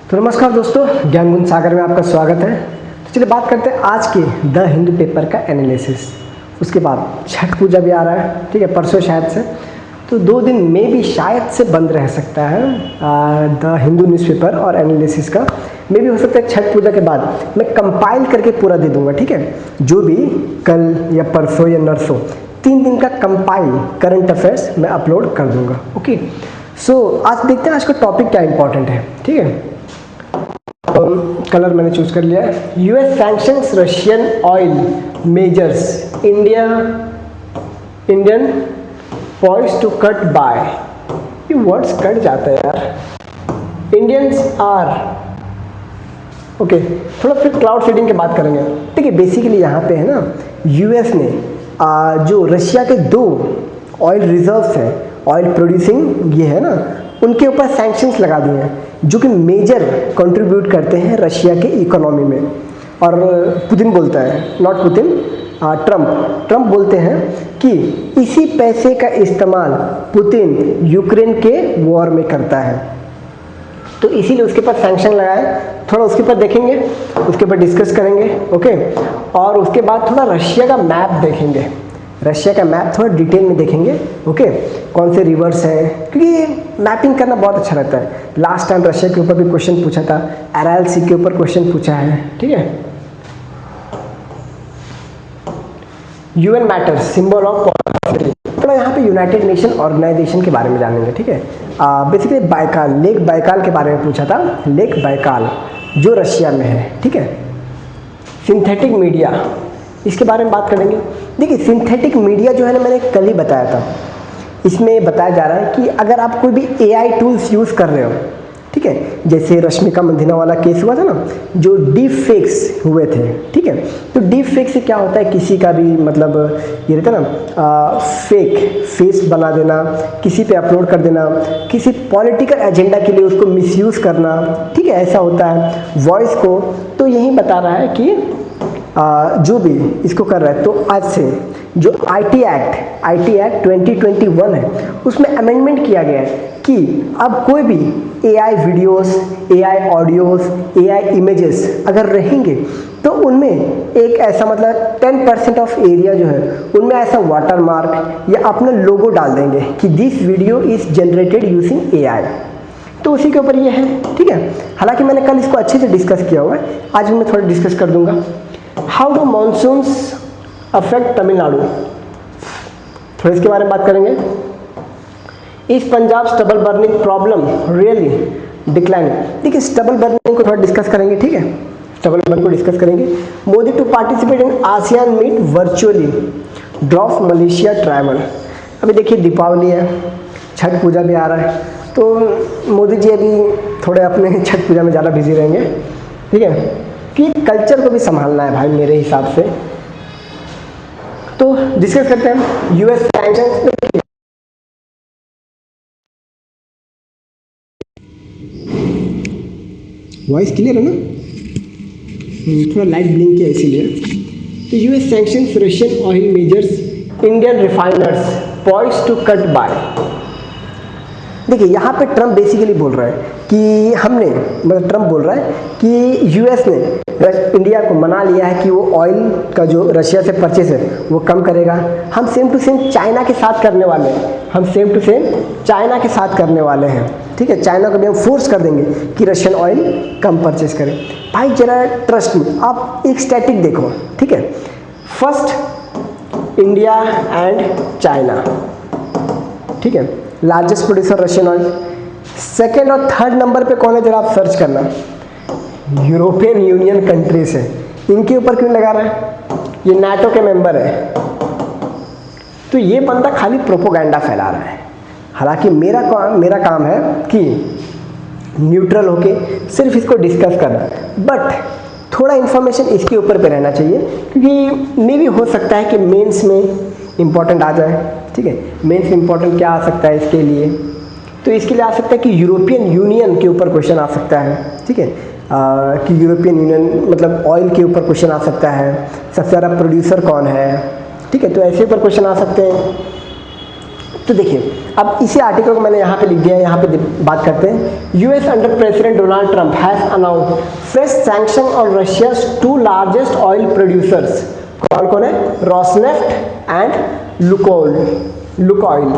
तो नमस्कार दोस्तों, ज्ञान गुण सागर में आपका स्वागत है। तो चलिए बात करते हैं आज के द हिंदू पेपर का एनालिसिस। उसके बाद छठ पूजा भी आ रहा है, ठीक है, परसों शायद से, तो 2 दिन में भी शायद से बंद रह सकता है द हिंदू न्यूज़पेपर और एनालिसिस का। मे भी हो सकता है छठ पूजा के बाद मैं कंपाइल करके पूरा दे दूंगा, ठीक है, जो भी कल या परसों या नरसों 3 दिन का कंपाइल करंट अफेयर्स मैं अपलोड कर दूंगा। ओके, सो आज देखते हैं आज का टॉपिक क्या इंपॉर्टेंट है, ठीक है। कलर मैंने चूज कर लिया है। US sanctions Russian oil majors Indian points to cut buy. ये वर्ड्स कट जाता है यार। इंडियंस आर ओके, थोड़ा फिर क्लाउड सीडिंग की बात करेंगे। ठीक है, बेसिकली यहाँ पे है ना, यूएस ने जो रशिया के 2 ऑयल रिजर्व्स हैं, ऑयल प्रोड्यूसिंग ये है ना, उनके ऊपर सैंक्शंस लगा दिए हैं जो कि मेजर कंट्रीब्यूट करते हैं रशिया के इकोनॉमी में। और पुतिन बोलता है, नॉट पुतिन, ट्रम्प बोलते हैं कि इसी पैसे का इस्तेमाल पुतिन यूक्रेन के वॉर में करता है, तो इसीलिए उसके ऊपर सैंक्शन लगाए। थोड़ा उसके ऊपर देखेंगे, उसके ऊपर डिस्कस करेंगे, ओके। और उसके बाद थोड़ा रशिया का मैप देखेंगे, रशिया का मैप थोड़ा डिटेल में देखेंगे, ओके, कौन से रिवर्स हैं, क्योंकि मैपिंग करना बहुत अच्छा रहता है। लास्ट टाइम रशिया के ऊपर भी क्वेश्चन पूछा था, अरायल सी के ऊपर क्वेश्चन पूछा है, ठीक है। UN matters, symbol of possibility. थोड़ा यहाँ पे यूनाइटेड नेशन ऑर्गेनाइजेशन के बारे में जानेंगे, ठीक है। बेसिकली बाइकाल, लेक बाइकाल के बारे में पूछा था, लेक बाइकाल जो रशिया में है, ठीक है। सिंथेटिक मीडिया, इसके बारे में बात करेंगे। देखिए, सिंथेटिक मीडिया जो है ना, मैंने कल ही बताया था, इसमें बताया जा रहा है कि अगर आप कोई भी एआई टूल्स यूज़ कर रहे हो, ठीक है, जैसे रश्मिका मंदाना वाला केस हुआ था ना, जो डीप फेक्स हुए थे, ठीक है। तो डीप फेक से क्या होता है, किसी का भी मतलब ये रहता है ना, फेक फेस बना देना, किसी पे अपलोड कर देना, किसी पॉलिटिकल एजेंडा के लिए उसको मिसयूज़ करना, ठीक है, ऐसा होता है वॉइस को। तो यही बता रहा है कि जो भी इसको कर रहा है, तो आज से जो आईटी एक्ट 2021 है, उसमें अमेंडमेंट किया गया है कि अब कोई भी AI videos, AI audios, AI images अगर रहेंगे तो उनमें एक ऐसा मतलब 10% ऑफ एरिया जो है उनमें ऐसा वाटर मार्क या अपना लोगो डाल देंगे कि this video is generated using AI. तो उसी के ऊपर ये है, ठीक है। हालांकि मैंने कल इसको अच्छे से डिस्कस किया हुआ है, आज मैं थोड़ा डिस्कस कर दूंगा। How do monsoons affect Tamil Nadu, थोड़ा इसके बारे में बात करेंगे। इस Punjab stubble burning problem really decline. देखिए, स्टबल बर्निंग को थोड़ा डिस्कस करेंगे, ठीक है, स्टबल बर्निंग को डिस्कस करेंगे। Modi to participate in ASEAN meet virtually, drop Malaysia travel. अभी देखिए दीपावली है, छठ पूजा भी आ रहा है, तो मोदी जी अभी थोड़े अपने छठ पूजा में ज़्यादा बिजी रहेंगे, ठीक है, कि कल्चर को भी संभालना है भाई मेरे हिसाब से। तो डिस्कस करते हैं यूएस सैंक्शंस। वॉइस क्लियर है ना? थोड़ा लाइट ब्लिंक किया इसीलिए। तो US sanctions Russian oil majors Indian refiners points to cut buy. देखिए, यहाँ पे ट्रम्प बेसिकली बोल रहा है कि हमने, मतलब ट्रम्प बोल रहा है कि यूएस ने इंडिया को मना लिया है कि वो ऑयल का जो रशिया से परचेस है वो कम करेगा। हम सेम टू सेम चाइना के साथ करने वाले हैं, हम सेम टू सेम चाइना के साथ करने वाले हैं, ठीक है। चाइना को भी हम फोर्स कर देंगे कि रशियन ऑयल कम परचेस करें। भाई जरा ट्रस्ट में आप एक स्टैटिक देखो, ठीक है। फर्स्ट इंडिया एंड चाइना, ठीक है, largest producer Russian oil. Second और थर्ड नंबर पे कौन है, जरा आप सर्च करना, यूरोपियन यूनियन कंट्रीज है। इनके ऊपर क्यों लगा रहा है, ये नाटो के मेंबर है। तो ये बंदा खाली प्रोपोगंडा फैला रहा है। हालांकि मेरा काम है कि न्यूट्रल होके सिर्फ इसको डिस्कस करना, बट थोड़ा इन्फॉर्मेशन इसके ऊपर पे रहना चाहिए, क्योंकि मे भी हो सकता है कि मेंस में इंपॉर्टेंट आ जाए, ठीक है। मेंस में इंपॉर्टेंट क्या आ सकता है इसके लिए, तो इसके लिए आ सकता है कि यूरोपियन यूनियन के ऊपर क्वेश्चन आ सकता है, ठीक है, कि यूरोपियन यूनियन मतलब ऑयल के ऊपर क्वेश्चन आ सकता है, सबसे ज़्यादा प्रोड्यूसर कौन है, ठीक है, तो ऐसे ऊपर क्वेश्चन आ सकते हैं। तो देखिए अब इसी आर्टिकल को मैंने यहाँ पे लिख दिया है, यहाँ पे बात करते हैं। US under president Donald Trump has announced fresh sanction on Russia's 2 largest oil producers. कौन कौन है? Rosneft and Lukoil.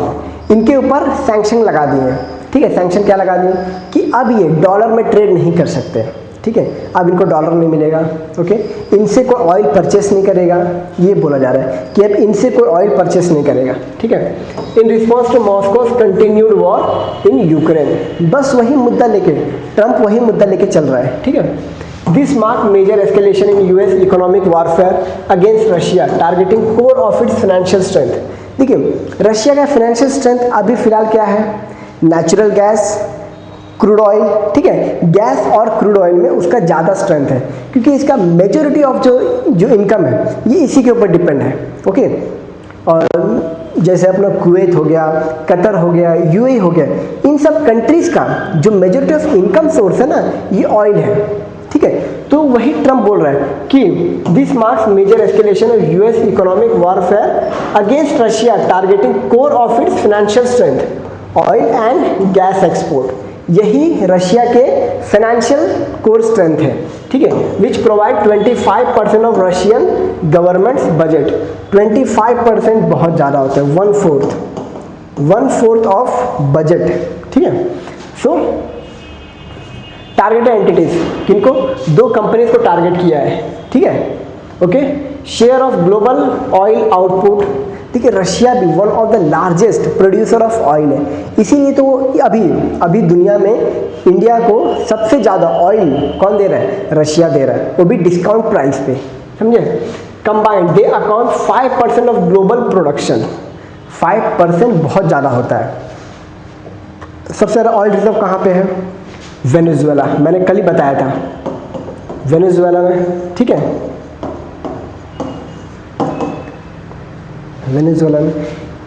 इनके ऊपर सैंक्शन लगा दिए हैं, ठीक है। सैंक्शन क्या लगा दिए कि अब ये डॉलर में ट्रेड नहीं कर सकते, ठीक है। अब इनको डॉलर नहीं मिलेगा, ओके। इनसे कोई ऑयल परचेस नहीं करेगा, ये बोला जा रहा है कि अब इनसे कोई ऑयल परचेस नहीं करेगा, ठीक है। In response to Moscow's continued war in Ukraine. बस वही मुद्दा लेके ट्रंप वही मुद्दा लेके चल रहा है, ठीक है। This mark major escalation in US economic warfare against Russia targeting core of its financial strength. देखिए रशिया का फाइनेंशियल स्ट्रेंथ अभी फिलहाल क्या है? नेचुरल गैस, क्रूड ऑयल, ठीक है। गैस और क्रूड ऑयल में उसका ज़्यादा स्ट्रेंथ है क्योंकि इसका मेजॉरिटी ऑफ जो इनकम है ये इसी के ऊपर डिपेंड है, ओके। और जैसे अपना कुवैत हो गया, कतर हो गया, यूएई हो गया, इन सब कंट्रीज़ का जो मेजॉरिटी ऑफ इनकम सोर्स है ना ये ऑयल है, ठीक है। तो वही ट्रंप बोल रहा है कि this marks major escalation of US economic warfare against Russia targeting core of its financial strength, oil and gas export. यही रशिया के फाइनेंशियल कोर स्ट्रेंथ है, ठीक है। Which provide 25% of Russian government's budget. 25% बहुत ज़्यादा होता है, 1/4 ऑफ बजट, ठीक है। सो टारगेटेड एंटिटीज किनको? 2 कंपनीज को टारगेट किया है, ठीक है, okay. Share of global oil output, देखिए रशिया भी one of the largest producer of oil है, इसीलिए तो अभी दुनिया में इंडिया को सबसे ज़्यादा ऑयल कौन दे रहा है? रशिया दे रहा है, वो भी डिस्काउंट प्राइस पे, समझे। Combined they account 5% of global production. 5% बहुत ज़्यादा होता है। सबसे ज़्यादा ऑयल रिजर्व कहाँ पे है? वेनेजुएला, मैंने कल ही बताया था, वेनेजुएला में, ठीक है। वेनेजुएला में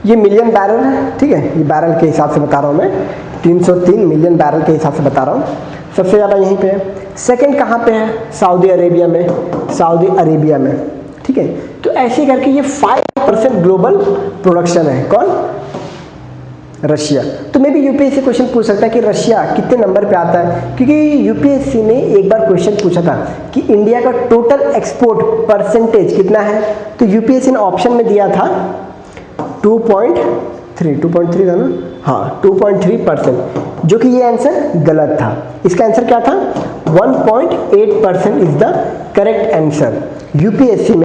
ये मिलियन बैरल है, ठीक है। ये बैरल के हिसाब से बता रहा हूँ मैं, 303 मिलियन बैरल के हिसाब से बता रहा हूँ। सबसे ज़्यादा यहीं पे है। सेकंड कहाँ पे है? सऊदी अरेबिया में, ठीक है। तो ऐसे करके ये 5% ग्लोबल प्रोडक्शन है। कौन? रशिया। तो मे भी यूपीएससी क्वेश्चन पूछ सकता है कि रशिया कितने नंबर पे आता है, क्योंकि यूपीएससी ने एक बार क्वेश्चन पूछा था कि इंडिया का टोटल एक्सपोर्ट परसेंटेज कितना है, तो यूपीएससी ने ऑप्शन में दिया था 2.3 था ना, हाँ 2.3%, जो कि ये आंसर गलत था। इसका आंसर क्या था? 1.8% is the correct answer, UPSC में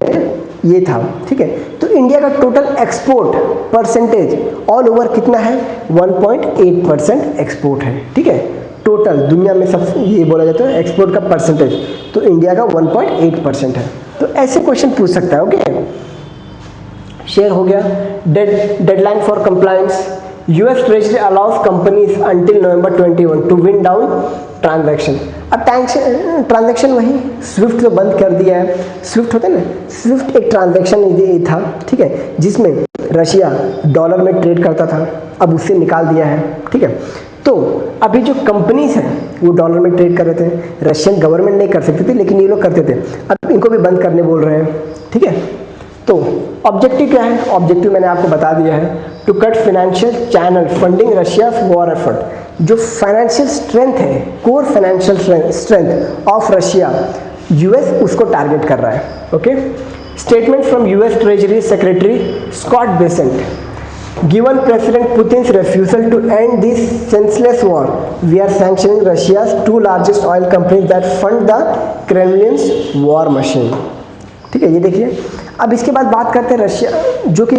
ये था, ठीक है। तो इंडिया का total export percentage all over कितना है? 1.8% एक्सपोर्ट है, ठीक है। टोटल दुनिया में सबसे ये बोला जाता है एक्सपोर्ट का परसेंटेज, तो इंडिया का 1.8% है। तो ऐसे क्वेश्चन पूछ सकता है, ओके। शेयर हो गया। Deadline for compliance, US treasury allows companies until November 21 to wind down transaction. अब ट्रांजैक्शन वही स्विफ्ट तो बंद कर दिया है। स्विफ्ट होता है ना, स्विफ्ट एक ट्रांजैक्शन ये था, ठीक है, जिसमें रशिया डॉलर में ट्रेड करता था, अब उससे निकाल दिया है, ठीक है। तो अभी जो कंपनीज हैं वो डॉलर में ट्रेड कर रहे थे, रशियन गवर्नमेंट नहीं कर सकते थे लेकिन ये लोग करते थे, अब इनको भी बंद करने बोल रहे हैं, ठीक है। तो ऑब्जेक्टिव क्या है? ऑब्जेक्टिव मैंने आपको बता दिया है, to cut financial channel funding Russia war effort. जो फाइनेंशियल स्ट्रेंथ है, core financial strength of Russia, US उसको टारगेट कर रहा है, okay. Statement from US treasury secretary Scott Bessent, given president Putin's refusal to end this senseless war, we are sanctioning Russia's 2 largest oil companies that fund the Kremlin's war machine। ठीक है, ये देखिए। अब इसके बाद बात करते हैं रशिया, जो कि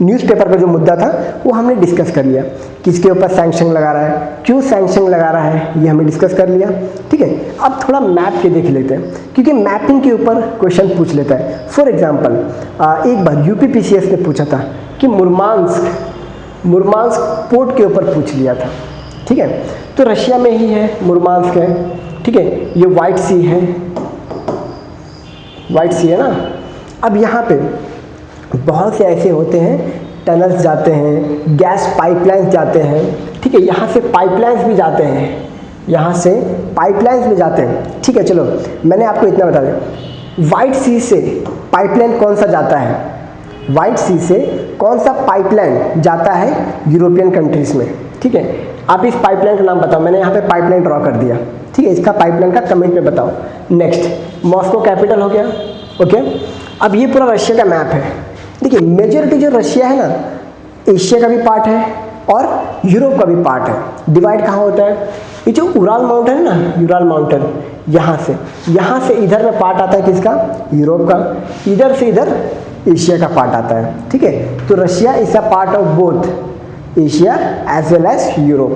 न्यूज़पेपर का जो मुद्दा था वो हमने डिस्कस कर लिया, किसके ऊपर सैंक्शन लगा रहा है, क्यों सैंक्शन लगा रहा है, ये हमने डिस्कस कर लिया, ठीक है। अब थोड़ा मैप के देख लेते हैं, क्योंकि मैपिंग के ऊपर क्वेश्चन पूछ लेता है। फॉर एग्जांपल एक बार यूपीपीसीएस ने पूछा था कि मुरमांस्क पोर्ट के ऊपर पूछ लिया था, ठीक है। तो रशिया में ही है, मुरमांस्क है, ठीक है। ये व्हाइट सी है ना। अब यहाँ पे बहुत से ऐसे होते हैं, टनल्स जाते हैं, गैस पाइपलाइंस जाते हैं, ठीक है। यहाँ से पाइपलाइंस भी जाते हैं, ठीक है। चलो मैंने आपको इतना बता दें, व्हाइट सी से पाइपलाइन कौन सा जाता है? व्हाइट सी से कौन सा पाइपलाइन जाता है यूरोपियन कंट्रीज में, ठीक है। आप इस पाइपलाइन का नाम बताओ, मैंने यहाँ पे पाइपलाइन ड्रॉ कर दिया, ठीक है। इसका पाइपलाइन का कमेंट में बताओ। नेक्स्ट, मॉस्को कैपिटल हो गया, ओके। अब ये पूरा रशिया का मैप है। देखिए मेजॉरिटी जो रशिया है ना, एशिया का भी पार्ट है और यूरोप का भी पार्ट है। डिवाइड कहाँ होता है, ये जो उराल माउंटेन है ना, यूराल माउंटेन, यहाँ से इधर में पार्ट आता है किसका, यूरोप का, इधर से इधर एशिया का पार्ट आता है, ठीक है। तो Russia is a part of both Asia as well as Europe,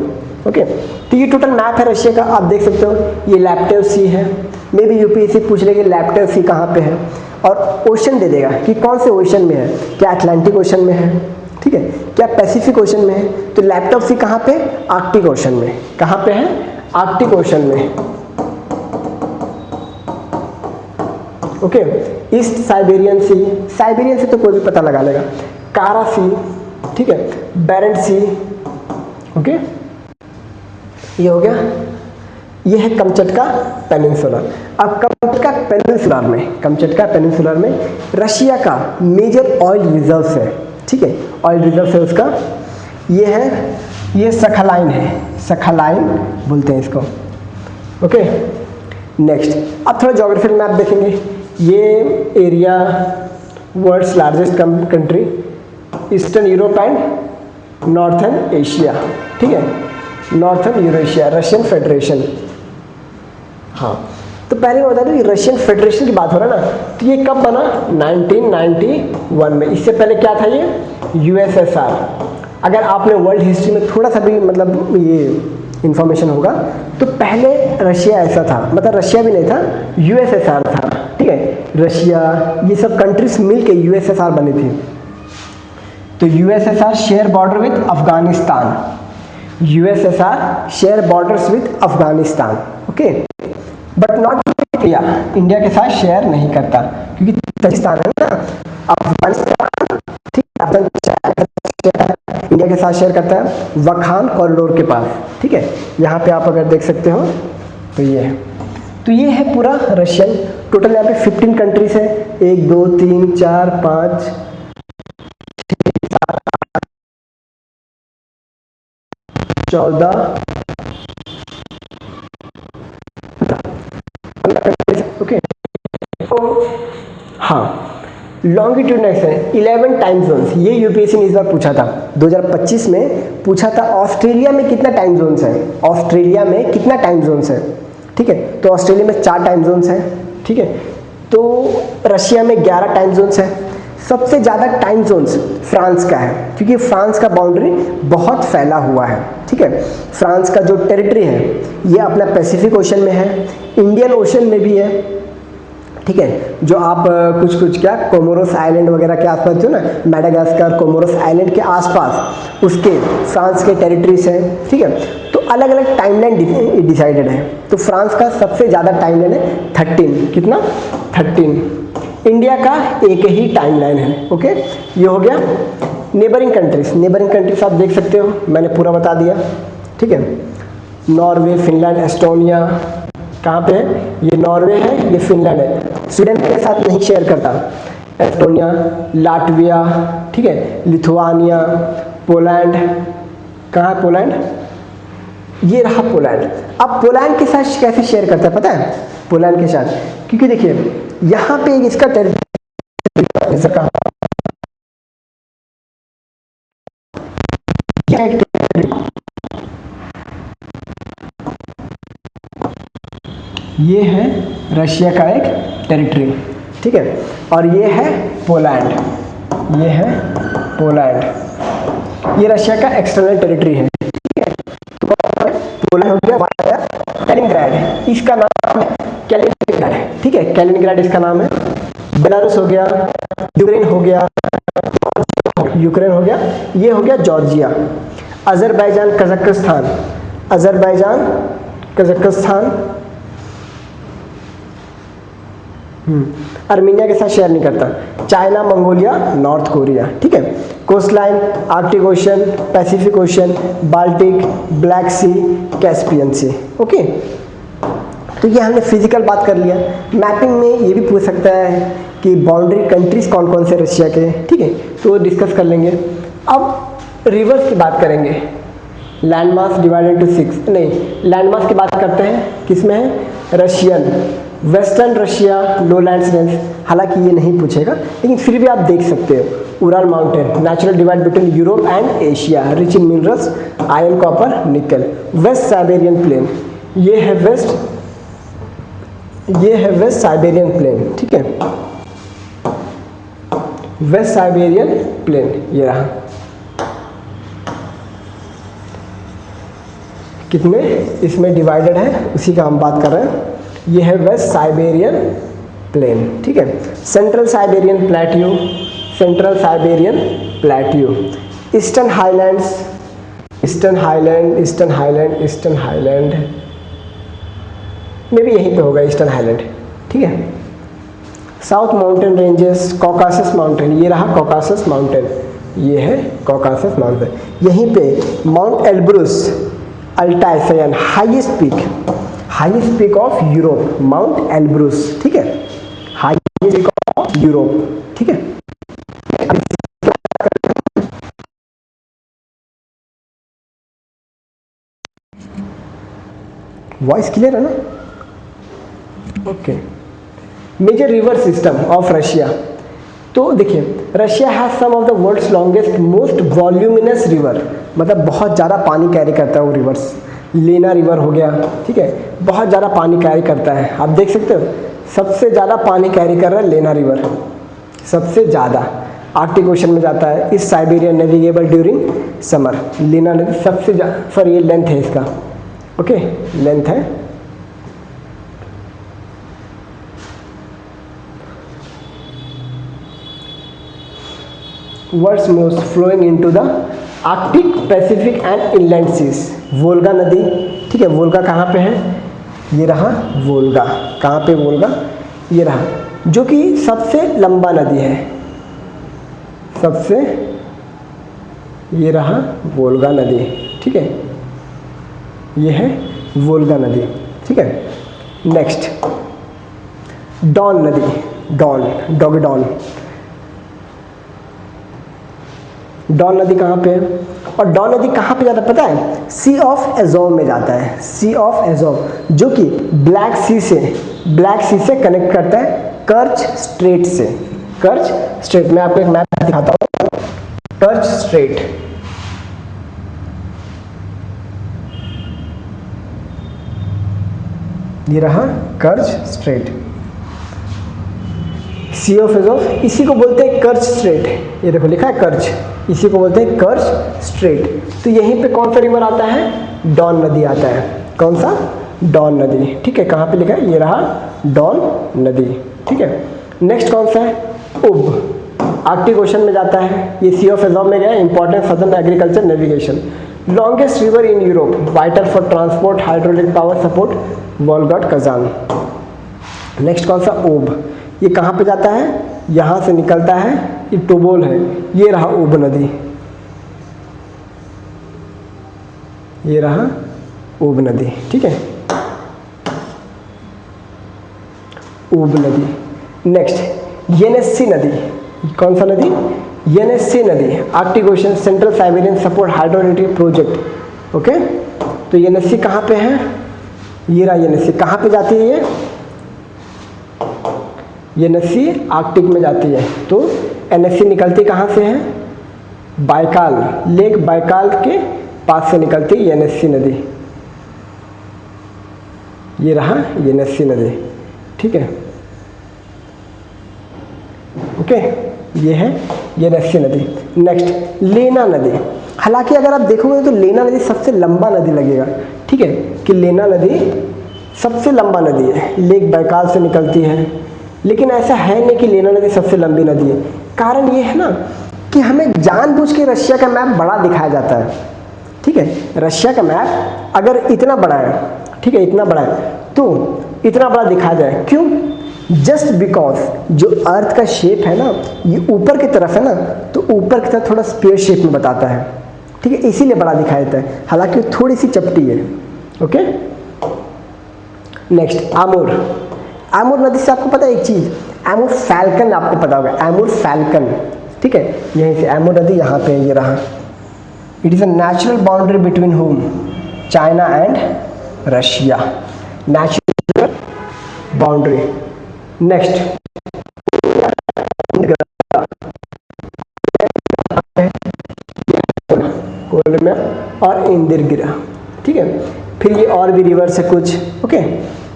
okay. तो ये टोटल मैप है रशिया का, आप देख सकते हो। ये लैप्टेव सी है, मे बी यूपीएससी पूछ लेगी लैप्टेव सी कहाँ पे है, और ओशन दे देगा कि कौन से ओशन में है, क्या अटलांटिक ओशन में है, ठीक है, क्या पैसिफिक ओशन में है। तो लैप्टॉप सी कहाँ पे, आर्कटिक ओशन में। कहाँ पे है, आर्कटिक ओशन में, ओके। ईस्ट साइबेरियन सी, साइबेरियन से तो कोई भी पता लगा लेगा। कारा सी, ठीक है, बैरेंट सी, ओके। ये हो गया, ये है कमचटका पेनिनसुला। अब कमचटका पेनिनसुलर में रशिया का मेजर ऑयल रिजर्व्स है, ठीक है, ऑयल रिजर्व है उसका। ये है, ये सखालाइन है, सखालाइन बोलते हैं इसको, ओके। नेक्स्ट, अब थोड़ा ज्योग्राफिकल मैप देखेंगे। ये area world's largest country, eastern Europe and northern Asia, ठीक है, नॉर्थर्न यूरेशिया, रशियन फेडरेशन। हाँ, तो पहले मैं बता दूं कि रशियन फेडरेशन की बात हो रहा है ना, तो ये कब बना, 1991 में। इससे पहले क्या था, ये यूएसएसआर। अगर आपने वर्ल्ड हिस्ट्री में थोड़ा सा भी मतलब ये इंफॉर्मेशन होगा, तो पहले रशिया ऐसा था, मतलब रशिया भी नहीं था, यूएसएसआर था, ठीक है। रशिया, ये सब कंट्रीज मिलके यूएसएसआर बनी थी। तो USSR share border with Afghanistan, USSR share borders with Afghanistan, okay, but not India. India के साथ शेयर नहीं करता क्योंकि पाकिस्तान है ना, अफगानिस्तान, ठीक, इंडिया के साथ शेयर करता है वखान कॉरिडोर के पास, ठीक है। यहाँ पे आप अगर देख सकते हो तो ये है, तो ये है पूरा रशियन। टोटल यहाँ पे 15 कंट्रीज है, 1 2 3 4 5 14, ओके। हाँ, लॉन्गिट्यूड नेक्स्ट है 11 टाइम जोन्स। ये यूपीएससी ने इस बार पूछा था, 2025 में पूछा था, ऑस्ट्रेलिया में कितना टाइम जोन्स है, ऑस्ट्रेलिया में कितना टाइम जोन्स है, ठीक है। तो ऑस्ट्रेलिया में 4 टाइम जोन्स है, ठीक है। तो रशिया में 11 टाइम जोन्स है। सबसे ज़्यादा टाइम जोन्स फ्रांस का है, क्योंकि फ्रांस का बाउंड्री बहुत फैला हुआ है, ठीक है। फ्रांस का जो टेरिटरी है ये अपना पैसिफिक ओशन में है, इंडियन ओशन में भी है, ठीक है। जो आप कुछ क्या कोमोरोस आइलैंड वगैरह के आसपास जो ना, मैडागास्कर, कोमोरोस आइलैंड के आसपास उसके फ्रांस के टेरिटरीज हैं, ठीक है। तो अलग अलग टाइमलाइन डिसाइडेड है। तो फ्रांस का सबसे ज़्यादा टाइमलाइन है 13, कितना, 13। इंडिया का एक ही टाइमलाइन है, ओके। ये हो गया नेबरिंग कंट्रीज। नेबरिंग कंट्रीज आप देख सकते हो, मैंने पूरा बता दिया, ठीक है। नॉर्वे, फिनलैंड, एस्टोनिया, कहाँ पे है, ये नॉर्वे है, ये फिनलैंड है। स्वीडन के साथ नहीं शेयर करता, एस्टोनिया, लाटविया, ठीक है, लिथुआनिया, पोलैंड, कहाँ है पोलैंड, ये रहा पोलैंड। अब पोलैंड के साथ कैसे शेयर करता है पता है, पोलैंड के साथ, क्योंकि देखिए यहाँ पे इसका ये है रशिया का एक टेरिटरी, ठीक है, और ये है पोलैंड, ये है पोलैंड, ये रशिया का एक्सटर्नल टेरिटरी है, ठीक है। तो पोलैंड हो गया, कैलिनिंग्राड, इसका नाम है कैलिनिंग्राड, ठीक है, कैलिनिंग्राड इसका नाम है। बेलारूस हो गया, यूक्रेन हो गया, यूक्रेन हो गया, ये हो गया Georgia. Azerbaijan, Kazakhstan, Azerbaijan, Kazakhstan, Armenia के साथ शेयर नहीं करता। चाइना, मंगोलिया, नॉर्थ कोरिया, ठीक है। Coastline, Arctic ocean, Pacific ocean, Baltic, black sea, Caspian sea, okay. तो ये हमने फिजिकल बात कर लिया। मैपिंग में ये भी पूछ सकता है कि बाउंड्री कंट्रीज कौन कौन से रशिया के, ठीक है, तो डिस्कस कर लेंगे। अब रिवर्स की बात करेंगे, लैंड मास डिवाइडेड टू 6, नहीं, लैंड मास की बात करते हैं, किसमें है, रशियन, वेस्टर्न रशिया, लोलैंड्स रेंज, हालांकि ये नहीं पूछेगा लेकिन फिर भी आप देख सकते हो। Ural mountain, natural divide between Europe and Asia, rich in minerals, iron, copper, निकल। वेस्ट साइबेरियन प्लेन, ये है वेस्ट साइबेरियन प्लेन, ठीक है, वेस्ट साइबेरियन प्लेन ये रहा। कितने इसमें डिवाइडेड है उसी का हम बात कर रहे हैं। ये है वेस्ट साइबेरियन प्लेन, ठीक है। Central Siberian plateau, central Siberian plateau, eastern highlands, eastern highland, eastern highland, eastern highland में भी यहीं पे होगा ईस्टर्न हाईलैंड, ठीक है। South mountain ranges, Caucasus mountain, ये रहा कॉकासस माउंटेन, ये है कॉकासस माउंटेन। यहीं पे माउंट एल्ब्रूस, अल्टाइसयन, highest peak of Europe, mount Elbrus, ठीक है, हाईएस्ट पीक ऑफ यूरोप, ठीक है। वॉइस क्लियर है ना? Okay. Major river system of Russia, तो देखिए Russia has some of the world's longest most voluminous river, मतलब बहुत ज़्यादा पानी कैरी करता है वो रिवर्स। लेना रिवर हो गया, ठीक है, बहुत ज़्यादा पानी कैरी करता है। आप देख सकते हो सबसे ज़्यादा पानी कैरी कर रहा है लेना रिवर, सबसे ज़्यादा आर्कटिक ओशन में जाता है। इस साइबेरियन नेविगेबल ड्यूरिंग समर, लेना नदी सबसे ज़्यादा, सर ये लेंथ है इसका, ओके, लेंथ है। World's most flowing into the Arctic, Pacific and inland seas, Volga नदी, ठीक है। वोल्गा कहाँ पे है, ये रहा वोल्गा, कहाँ पे वोल्गा, ये रहा, जो कि सबसे लंबा नदी है, सबसे, ये रहा वोल्गा नदी, ठीक है, ये है वोल्गा नदी, ठीक है। नेक्स्ट डॉन नदी, डॉन, डॉन नदी कहाँ पे है, और डॉन नदी कहाँ पे जाता है पता है, सी ऑफ एजोव में जाता है, सी ऑफ एजोव, जो कि ब्लैक सी से कनेक्ट करता है कर्च स्ट्रेट से, कर्च स्ट्रेट। मैं आपको एक मैप दिखाता हूँ, कर्च स्ट्रेट, ये रहा कर्च स्ट्रेट, सी ऑफ एजोव, इसी को बोलते हैं कर्च स्ट्रेट, ये देखो लिखा है कर्च, इसी को बोलते हैं कर्च स्ट्रेट। तो यहीं पे कौन सा रिवर आता है, डॉन नदी आता है, कौन सा, डॉन नदी, ठीक है। कहाँ पे लिखा है, ये रहा डॉन नदी, ठीक है। नेक्स्ट कौन सा है, उब, आर्कटिक ओशन में जाता है, ये सी ऑफ एजोव में गया, important southern agriculture navigation. Longest river in Europe, vital for transport, hydraulic power support, वोल्गोट कजान। नेक्स्ट कौन सा, ओब, ये कहाँ पे जाता है, यहाँ से निकलता है, ये टोबोल है, ये रहा ओब नदी, ये रहा ओब नदी, ठीक है, ओब नदी। नेक्स्ट येनेस्सी नदी, कौन सा नदी, येनेस्सी नदी, Arctic ocean, central Siberian support hydroelectric project, okay. तो येनेस्सी कहाँ पे है, ये रहा येनेस्सी, कहाँ पे जाती है ये नदी आर्कटिक में जाती है। तो एनएससी निकलती कहाँ से है, बाइकाल, लेक बाइकाल के पास से निकलती है एनएससी नदी, ये रहा एनएससी नदी, ठीक है, ओके, ये है एनएससी नदी। नेक्स्ट लेना नदी, हालांकि अगर आप देखोगे तो लेना नदी सबसे लंबा नदी लगेगा, ठीक है, कि लेना नदी सबसे लंबा नदी है, लेक बाइकाल से निकलती है। लेकिन ऐसा है नहीं कि लेना नदी सबसे लंबी नदी है। कारण ये है ना कि हमें जानबूझ के रशिया का मैप बड़ा दिखाया जाता है, ठीक है। रशिया का मैप अगर इतना बड़ा है, ठीक है, इतना बड़ा है, तो इतना बड़ा दिखाया जाए, क्यों, जस्ट बिकॉज जो अर्थ का शेप है ना, ये ऊपर की तरफ है ना, तो ऊपर की तरफ थोड़ा स्क्वायर शेप में बताता है, ठीक है, इसीलिए बड़ा दिखाया जाता है, हालांकि थोड़ी सी चपटी है, ओके। नेक्स्ट आमूर, आमूर नदी से आपको पता है एक चीज़, आमूर फैल्कन आपको पता होगा, आमूर फैल्कन, ठीक है, यहीं से आमूर नदी यहाँ पे ये रहा। It is a natural boundary between home, China and Russia, natural boundary. Next Kolyma और इंदिरगिरा, ठीक है। फिर ये और भी रिवर्स है कुछ, ओके।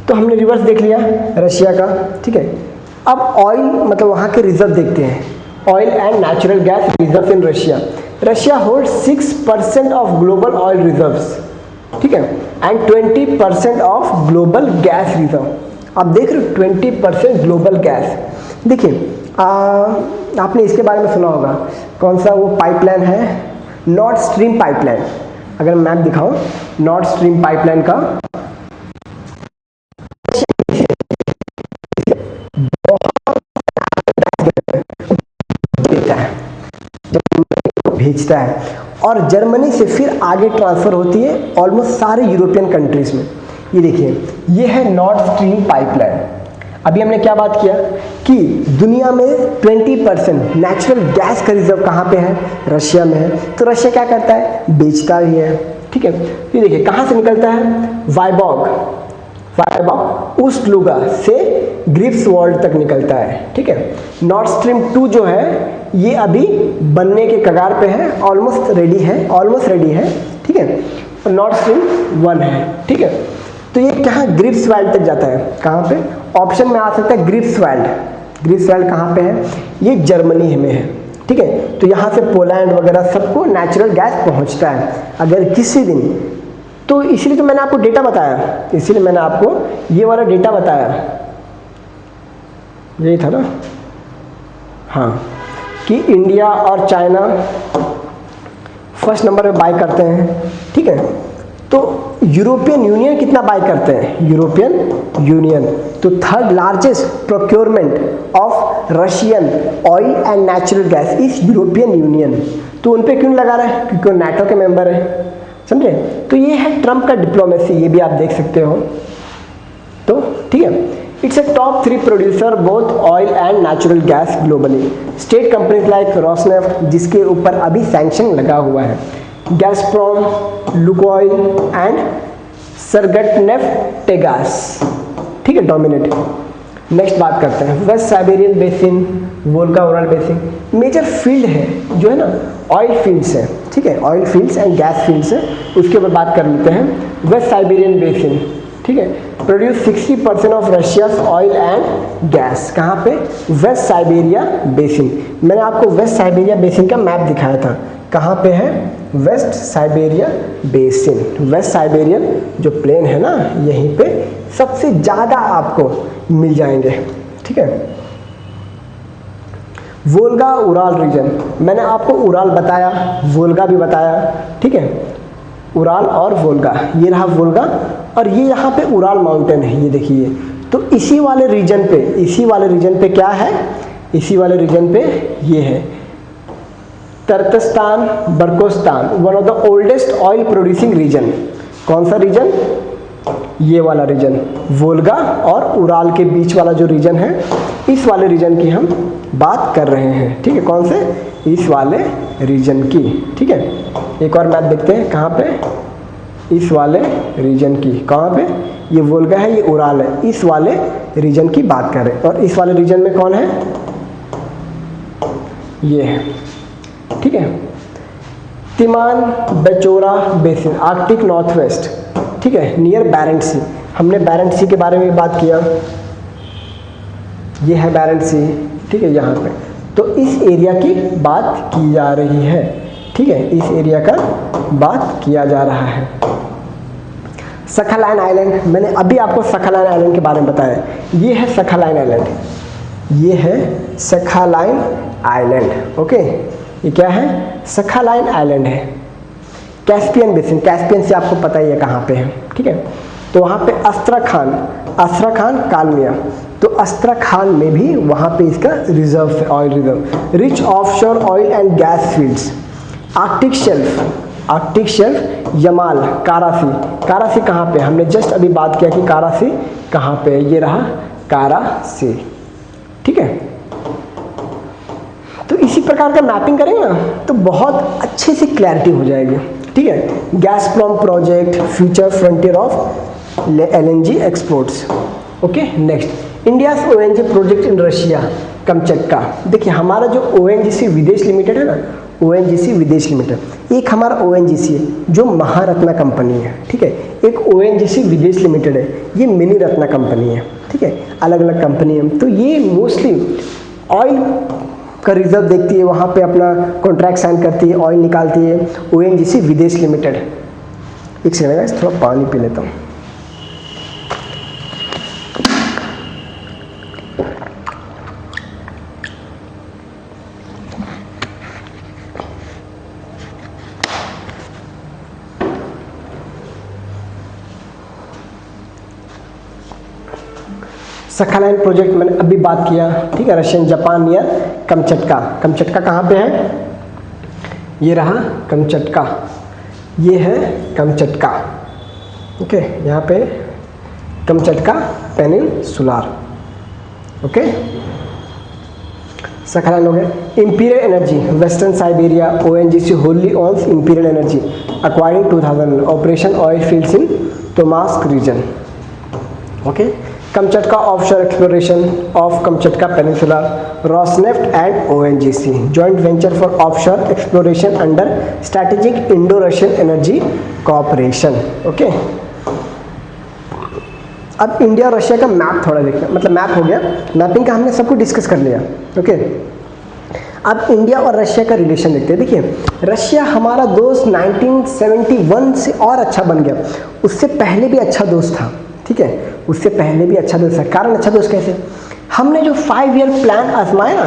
तो हमने रिवर्स देख लिया रशिया का, ठीक है। अब ऑयल मतलब वहाँ के रिजर्व देखते हैं, oil and natural gas reserve in Russia. Russia hold 6% of global oil reserves, ठीक है, and 20% of global gas reserve. आप देख रहे हो 20% ग्लोबल गैस। देखिए आपने इसके बारे में सुना होगा, कौन सा वो पाइपलाइन है, नॉर्थ स्ट्रीम पाइपलाइन। अगर मैप दिखाऊं नॉर्थ स्ट्रीम पाइपलाइन का, भेजता है और जर्मनी से फिर आगे ट्रांसफर होती है ऑलमोस्ट सारे यूरोपियन कंट्रीज में। ये देखिए ये है नॉर्थ स्ट्रीम पाइपलाइन। अभी हमने क्या बात किया कि दुनिया में 20% नेचुरल गैस का रिजर्व कहाँ पे है, रशिया में है। तो रशिया क्या करता है, बेचता ही है, ठीक है। ये देखिए कहाँ से निकलता है, वाइबॉग उस्टलुगा से ग्रिफ्सवॉल्ड तक निकलता है, ठीक है। नॉर्थ स्ट्रीम 2 जो है ये अभी बनने के कगार पे है, ऑलमोस्ट रेडी है, ठीक है। नॉर्थ स्ट्रीम 1 है, ठीक है। तो ये कहाँ, ग्रिफ्सवॉल्ड तक जाता है। कहाँ पे, ऑप्शन में आ सकता है ग्रिफ्सवॉल्ड कहाँ पे है, ये जर्मनी में है, ठीक है। तो यहाँ से पोलैंड वगैरह सबको नेचुरल गैस पहुँचता है अगर किसी दिन। तो इसलिए तो मैंने आपको डेटा बताया, इसीलिए मैंने आपको ये वाला डेटा बताया, यही था ना, हाँ, कि इंडिया और चाइना फर्स्ट नंबर पे बाय करते हैं, ठीक है। तो यूरोपियन यूनियन कितना बाय करते हैं, यूरोपियन यूनियन तो third largest procurement of Russian oil and natural gas इस यूरोपियन यूनियन। तो उन पे क्यों लगा रहा है, क्योंकि वो नाटो के मेंबर है, समझे। तो ये है ट्रम्प का डिप्लोमेसी, ये भी आप देख सकते हो। तो ठीक है, it's a top 3 producer both oil and natural gas globally. State companies like Rosneft जिसके ऊपर अभी सैंक्शन लगा हुआ है, गैसप्रोम, लुकोइल एंड सरगटनेफ्टेगास, ठीक है, डोमिनेट। नेक्स्ट बात करते हैं west Siberian basin, Volga Ural basin. Major field है जो है ना, ऑयल फील्ड्स है, ठीक है, oil fields and gas fields है, उसके ऊपर बात कर लेते हैं। वेस्ट साइबेरियन बेसिन, ठीक है, produce 60% of Russia's oil and gas. कहाँ पे, वेस्ट साइबेरिया बेसिन। मैंने आपको वेस्ट साइबेरिया बेसिन का मैप दिखाया था, कहाँ पे है, west Siberia basin. West Siberian जो प्लेन है ना, यहीं पे सबसे ज़्यादा आपको मिल जाएंगे, ठीक है। वोल्गा उराल रीजन, मैंने आपको उराल बताया, वोल्गा भी बताया, ठीक है। उराल और वोल्गा, ये रहा वोल्गा और ये यहाँ पे उराल माउंटेन है, ये देखिए। तो इसी वाले रीजन पे क्या है, इसी वाले रीजन पे ये है तर्कस्तान, बर्कोस्तान, one of the oldest oil producing region. कौन सा रीजन, ये वाला रीजन, वोल्गा और उराल के बीच वाला जो रीजन है, इस वाले रीजन की हम बात कर रहे हैं, ठीक है। कौन से, इस वाले रीजन की, ठीक है। एक और मैप देखते हैं, कहाँ पे, इस वाले रीजन की, कहाँ पे, ये वोल्गा है, ये उराल है, इस वाले रीजन की बात कर रहे हैं। और इस वाले रीजन में कौन है, ये है, ठीक है। तिमान बेचोरा बेसिन, आर्कटिक नॉर्थ वेस्ट, ठीक है, नियर बैरेंट सी। हमने बैरेंट सी के बारे में बात किया, ये है बैरेंट सी, ठीक है, यहाँ पे। तो इस एरिया की बात की जा रही है, ठीक है, इस एरिया का बात किया जा रहा है। सखालाइन आइलैंड, मैंने अभी आपको सखालाइन आइलैंड के बारे में बताया, ये है सखालाइन आइलैंड, ये है सखालाइन आइलैंड, ओके। ये क्या है, सखालाइन आइलैंड है। कैस्पियन बेसिन, कैस्पियन से आपको पता ही है कहाँ पे है, ठीक है। तो वहाँ पे अस्त्रखान कालमिया, तो अस्त्रखान में भी वहाँ पे इसका रिजर्व है, oil reserve. Rich offshore oil and gas fields, Arctic shelf, Arctic shelf, Yamal, Kara Sea. Kara Sea कहाँ पे, हमने जस्ट अभी बात किया कि कारासी कहाँ पे, ये रहा कारासी, ठीक है। तो इसी प्रकार का मैपिंग करेंगे ना तो बहुत अच्छे से क्लैरिटी हो जाएगी, ठीक है। Gazprom project, future frontier of LNG exports. Okay, next India's ONG project in Russia, Kamchatka. देखिए हमारा जो ओएनजीसी विदेश लिमिटेड है ना, ओएनजीसी विदेश लिमिटेड, एक हमारा ओएनजीसी है जो महारत्ना कंपनी है, ठीक है। एक ओएनजीसी विदेश लिमिटेड है, ये मिनी रत्ना कंपनी है, ठीक है। अलग अलग कंपनी है। तो ये मोस्टली ऑयल का रिजर्व देखती है, वहाँ पे अपना कॉन्ट्रैक्ट साइन करती है, ऑयल निकालती है, ओएनजीसी विदेश लिमिटेड। एक सेकंड, थोड़ा पानी पी लेता हूँ। सखालाइन प्रोजेक्ट मैंने अभी बात किया, ठीक है। Russian Japan near Kamchatka. Kamchatka कहाँ पे है, ये रहा कमचटका, ये है कमचटका, ओके। यहाँ पे कमचटका पेनिनसुलार, ओके। सखालाइन हो गया। Imperial energy western Siberia, ONGC wholly owns imperial energy acquiring 2000, operation oil fields in Tomsk region, okay. Kamchatka offshore exploration of Kamchatka Peninsula, Rosneft and ONGC joint venture for offshore exploration under strategic Indo-Russian energy cooperation, okay। अब India और Russia का map थोड़ा देखना, मतलब map हो गया, mapping का हमने सब कुछ डिस्कस कर लिया, ओके। अब इंडिया और रशिया का रिलेशन देखते हैं। देखिए रशिया हमारा दोस्त 1971 से और अच्छा बन गया, उससे पहले भी अच्छा दोस्त था, ठीक है। उससे पहले भी अच्छा दोस्त है। कारण अच्छा दोस्त कैसे, हमने जो 5 ईयर प्लान आजमाया ना,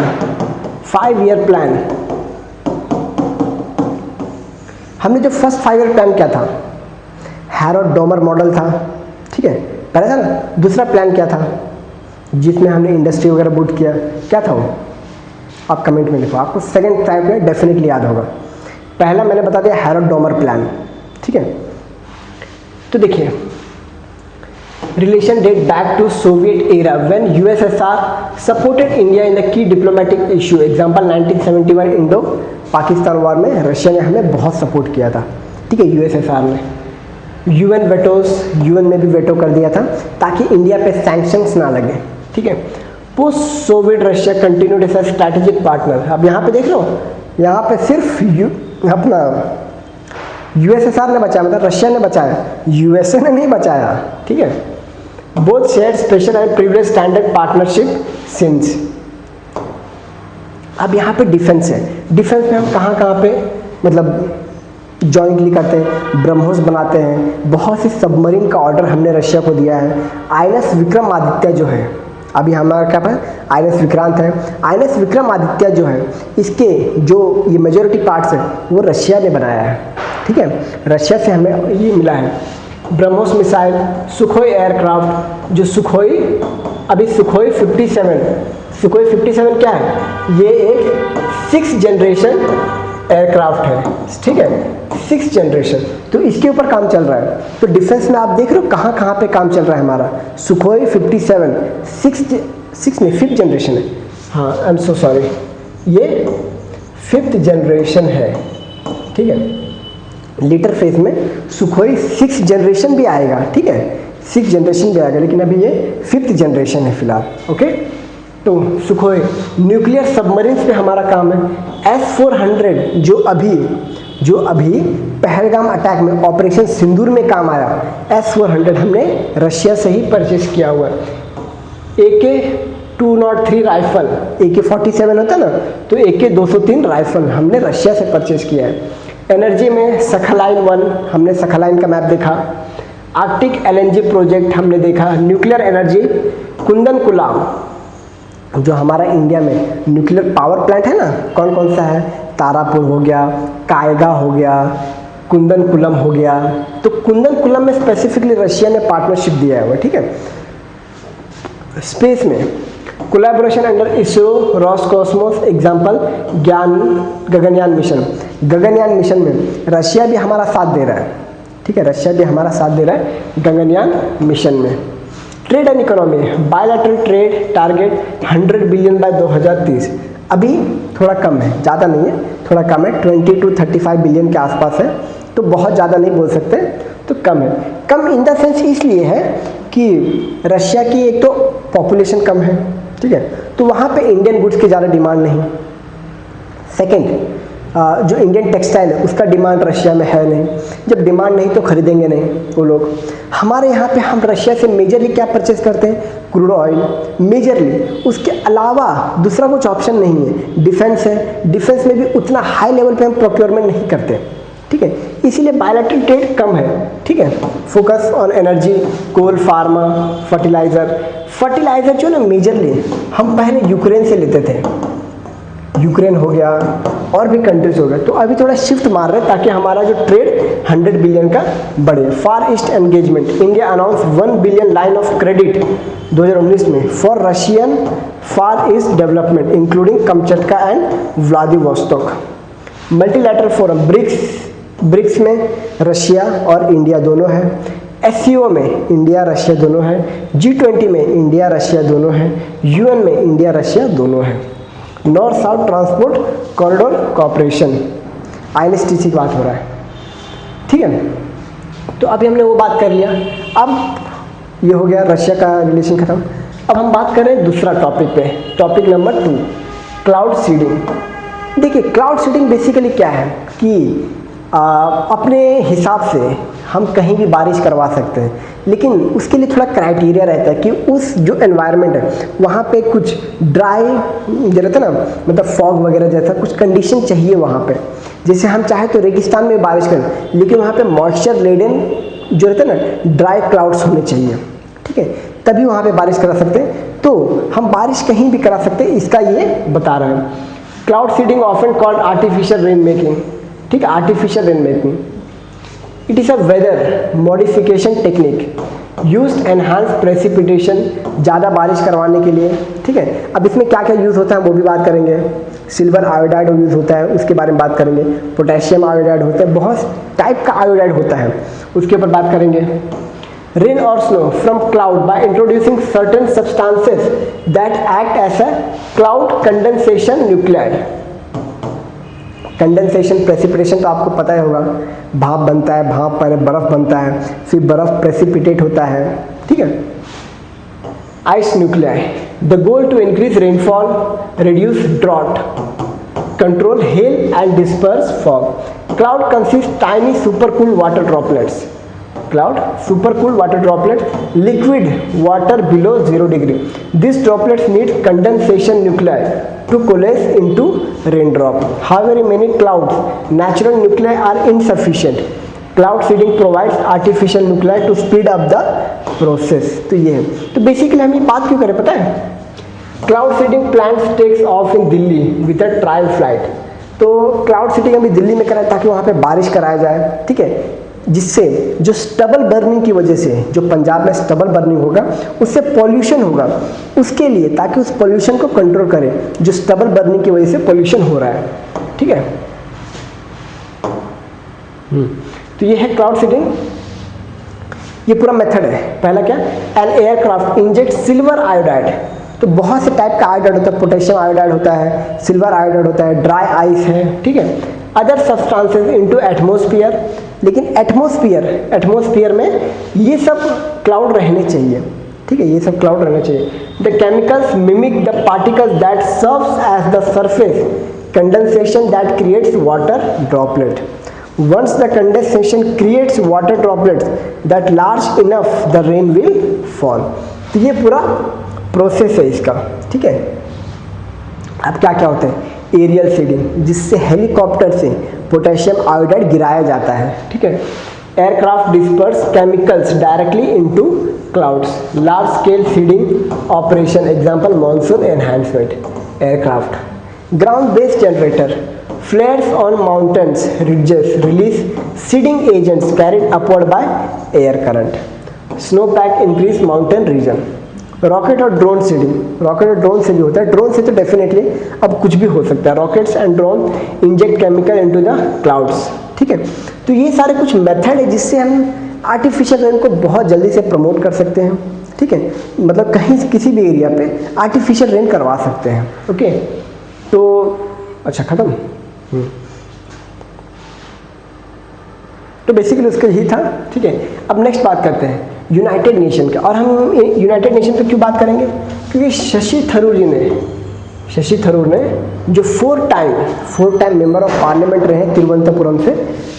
5 ईयर प्लान, हमने जो फर्स्ट 5 ईयर प्लान क्या था, हैरोल्ड डोमर मॉडल था, ठीक है, पहला था ना। दूसरा प्लान क्या था जिसमें हमने इंडस्ट्री वगैरह बूट किया, क्या था वो, आप कमेंट में लिखो, आपको सेकंड टाइप में डेफिनेटली याद होगा। पहला मैंने बता दिया हैरोल्ड डोमर प्लान, ठीक है। तो देखिए relation date back to Soviet era when USSR supported India in the key diplomatic issue, example 1971 Indo Pakistan war में रशिया ने हमें बहुत सपोर्ट किया था, ठीक है। यूएसएसआर ने यूएन वेटोस, यूएन में भी वेटो कर दिया था ताकि इंडिया पे सैंक्शंस ना लगे, ठीक है। Post Soviet Russia continued as a strategic partner. अब यहाँ पे देख लो, यहाँ पे सिर्फ अपना यूएसएसआर ने बचाया, मतलब रशिया ने बचाया, यूएसए ने नहीं बचाया, ठीक है। Both share special and privilege standard partnership since. अब यहाँ पे डिफेंस है, डिफेंस में हम कहाँ कहाँ पे मतलब जॉइंटली करते हैं, ब्रह्मोस बनाते हैं, बहुत से सबमरीन का ऑर्डर हमने रशिया को दिया है। आईएनएस विक्रमादित्य जो है, अभी हमारा क्या है, आईएनएस विक्रांत है, आईएनएस विक्रमादित्य जो है, इसके जो ये मेजॉरिटी पार्ट्स है वो रशिया ने बनाया है, ठीक है। रशिया से हमें ये मिला है। ब्रह्मोस मिसाइल, सुखोई एयरक्राफ्ट, जो सुखोई अभी सुखोई 57 क्या है, ये एक 6th जनरेशन एयरक्राफ्ट है, ठीक है, 6th जनरेशन। तो इसके ऊपर काम चल रहा है। तो डिफेंस में आप देख रहे हो कहाँ कहाँ पे काम चल रहा है हमारा। सुखोई 57 5th जनरेशन है, हाँ आई एम सो सॉरी, ये 5th जनरेशन है, ठीक है। लेटर फेज में सुखोई 6th जनरेशन भी आएगा, ठीक है, 6th जनरेशन भी आएगा, लेकिन अभी ये 5th जनरेशन है फिलहाल, ओके। तो सुखोई न्यूक्लियर सबमरीन्स पे हमारा काम है। S-400 जो अभी पहलगाम अटैक में ऑपरेशन सिंदूर में काम आया, S-400 हमने रशिया से ही परचेज किया हुआ है। AK-203 राइफल, AK-47 होता है ना, तो AK-203 राइफल हमने रशिया से परचेज किया है। एनर्जी में सखालाइन 1 हमने सखालाइन का मैप देखा। आर्कटिक एलएनजी प्रोजेक्ट हमने देखा। न्यूक्लियर एनर्जी कुंदनकुलाम, जो हमारा इंडिया में न्यूक्लियर पावर प्लांट है ना, कौन कौन सा है, तारापुर हो गया, कायगा हो गया, कुंदनकुलम हो गया। तो कुंदनकुलम में स्पेसिफिकली रशिया ने पार्टनरशिप दिया हुआ है, ठीक है। स्पेस में collaboration under ISRO, Roscosmos, example Gaganyaan mission. Gaganyaan mission में रशिया भी हमारा साथ दे रहा है, ठीक है, रशिया भी हमारा साथ दे रहा है गगनयान मिशन में। Trade and economy, bilateral trade target 100 billion bye 2030, अभी थोड़ा कम है, ज़्यादा नहीं है, थोड़ा कम है, 20 to 35 बिलियन के आसपास है, तो बहुत ज़्यादा नहीं बोल सकते, तो कम है। कम इन द सेंस इसलिए है कि रशिया की एक तो पॉपुलेशन कम है, ठीक है, तो वहाँ पे इंडियन गुड्स की ज़्यादा डिमांड नहीं। सेकेंड, जो इंडियन टेक्सटाइल है उसका डिमांड रशिया में है नहीं, जब डिमांड नहीं तो खरीदेंगे नहीं वो लोग। हमारे यहाँ पे हम रशिया से मेजरली क्या परचेज करते हैं, क्रूड ऑयल मेजरली, उसके अलावा दूसरा कुछ ऑप्शन नहीं है। डिफेंस है, डिफेंस में भी उतना हाई लेवल पे हम प्रोक्योरमेंट नहीं करते, ठीक है, इसीलिए बायलैटरल ट्रेड कम है, ठीक है। Focus on energy, coal, pharma, fertilizer. Fertilizer जो ना मेजरली हम पहले यूक्रेन से लेते थे, यूक्रेन हो गया और भी कंट्रीज हो गए, तो अभी थोड़ा शिफ्ट मार रहे हैं ताकि हमारा जो ट्रेड 100 बिलियन का बढ़े। Far east engagement, India announce 1 billion line of credit 2019 में for Russian far east development including Kamchatka and Vladivostok. Multilateral forum, BRICS में रशिया और इंडिया दोनों है। एससीओ में इंडिया रशिया दोनों है। G20 में इंडिया रशिया दोनों है। UN में इंडिया रशिया दोनों है। North south transport corridor cooperation, INSTC की बात हो रहा है, ठीक है। तो अभी हमने वो बात कर लिया, अब ये हो गया रशिया का रिलेशन खत्म। अब हम बात करें दूसरा टॉपिक पे, टॉपिक नंबर 2, क्लाउड सीडिंग। देखिए क्लाउड सीडिंग बेसिकली क्या है कि अपने हिसाब से हम कहीं भी बारिश करवा सकते हैं, लेकिन उसके लिए थोड़ा क्राइटेरिया रहता है कि उस जो एनवायरनमेंट है वहाँ पे कुछ ड्राई जो रहता है ना, मतलब फॉग वगैरह जैसा कुछ कंडीशन चाहिए वहाँ पे। जैसे हम चाहे तो रेगिस्तान में बारिश करें, लेकिन वहाँ पे मॉइस्चर लेडन जो रहता है ना, ड्राई क्लाउड्स होने चाहिए, ठीक है, तभी वहाँ पे बारिश करा सकते हैं। तो हम बारिश कहीं भी करा सकते हैं, इसका ये बता रहे हैं। Cloud seeding often called artificial rain making, ठीक है, artificial rain making. It is a weather modification technique used enhance precipitation, ज़्यादा बारिश करवाने के लिए, ठीक है। अब इसमें क्या क्या यूज़ होता है वो भी बात करेंगे। सिल्वर आयोडाइड यूज़ होता है, उसके बारे में बात करेंगे। पोटेशियम आयोडाइड होता है, बहुत टाइप का आयोडाइड होता है, उसके ऊपर बात करेंगे। रेन और snow from cloud by introducing certain substances that act as a cloud condensation nuclei. Condensation precipitation तो आपको पता ही होगा, भाप बनता है, भाप पर बर्फ बनता है, फिर बर्फ प्रेसिपिटेट होता है, ठीक है। Ice nuclei, the goal to increase rainfall, reduce drought, control hail and disperse fog. Cloud consist tiny super cool water droplets, cloud super cool water droplets, liquid water below 0 degree. These droplets need condensation nuclei to coalesce into raindrop. However, many clouds natural nuclei are insufficient. Cloud seeding provides artificial nuclei to speed up the process. तो ये है, तो basically हम ये बात क्यों करें पता है? Cloud seeding plans takes off in Delhi with a trial flight. तो क्लाउड सीडिंग अभी दिल्ली में कराए ताकि वहाँ पे बारिश कराया जाए, ठीक है, जिससे जो स्टबल बर्निंग की वजह से, जो पंजाब में स्टबल बर्निंग होगा उससे पॉल्यूशन होगा, उसके लिए ताकि उस पॉल्यूशन को कंट्रोल करें जो स्टबल बर्निंग की वजह से पॉल्यूशन हो रहा है, ठीक है। तो ये है क्लाउड सीडिंग, ये पूरा मेथड है। पहला क्या, an aircraft inject silver iodide. तो बहुत से टाइप का आयोडाइड होता है, पोटेशियम आयोडाइड होता है, सिल्वर आयोडाइड होता है, ड्राई आइस है, ठीक है, अदर सब्सटेंसेस इनटू एटमॉस्फेयर। लेकिन एटमॉस्फेयर में ये सब क्लाउड रहने चाहिए, ठीक है, ये सब क्लाउड रहने चाहिए। The chemicals mimic the particles that serves as the surface condensation that creates water droplet. Once the condensation creates water droplets that large enough, the rain will fall. तो ये पूरा प्रोसेस है इसका, ठीक है। अब क्या क्या होता है, एरियल सीडिंग, जिससे हेलीकॉप्टर से पोटेशियम आयोडाइड गिराया जाता है, ठीक है। Aircraft disperse chemicals directly into clouds, large scale seeding operation, example monsoon enhancement aircraft. Ground based generator, flares on mountains ridges release seeding agents carried upward by air current. Snowpack increase mountain region. Rocket और drone से भी, rocket और drone से भी होता है। Drone से तो डेफिनेटली अब कुछ भी हो सकता है। Rockets and drone inject chemical into the clouds, ठीक है। तो ये सारे कुछ मेथड है जिससे हम आर्टिफिशियल रेन को बहुत जल्दी से प्रमोट कर सकते हैं, ठीक है। मतलब कहीं किसी भी एरिया पे आर्टिफिशियल रेन करवा सकते हैं, ओके। तो अच्छा खत्म। तो बेसिकली उसका यही था, ठीक है। अब नेक्स्ट बात करते हैं यूनाइटेड नेशन का। और हम यूनाइटेड नेशन पे क्यों बात करेंगे, क्योंकि शशि थरूर ने जो 4 टाइम मेंबर ऑफ पार्लियामेंट रहे हैं तिरुवनंतपुरम से,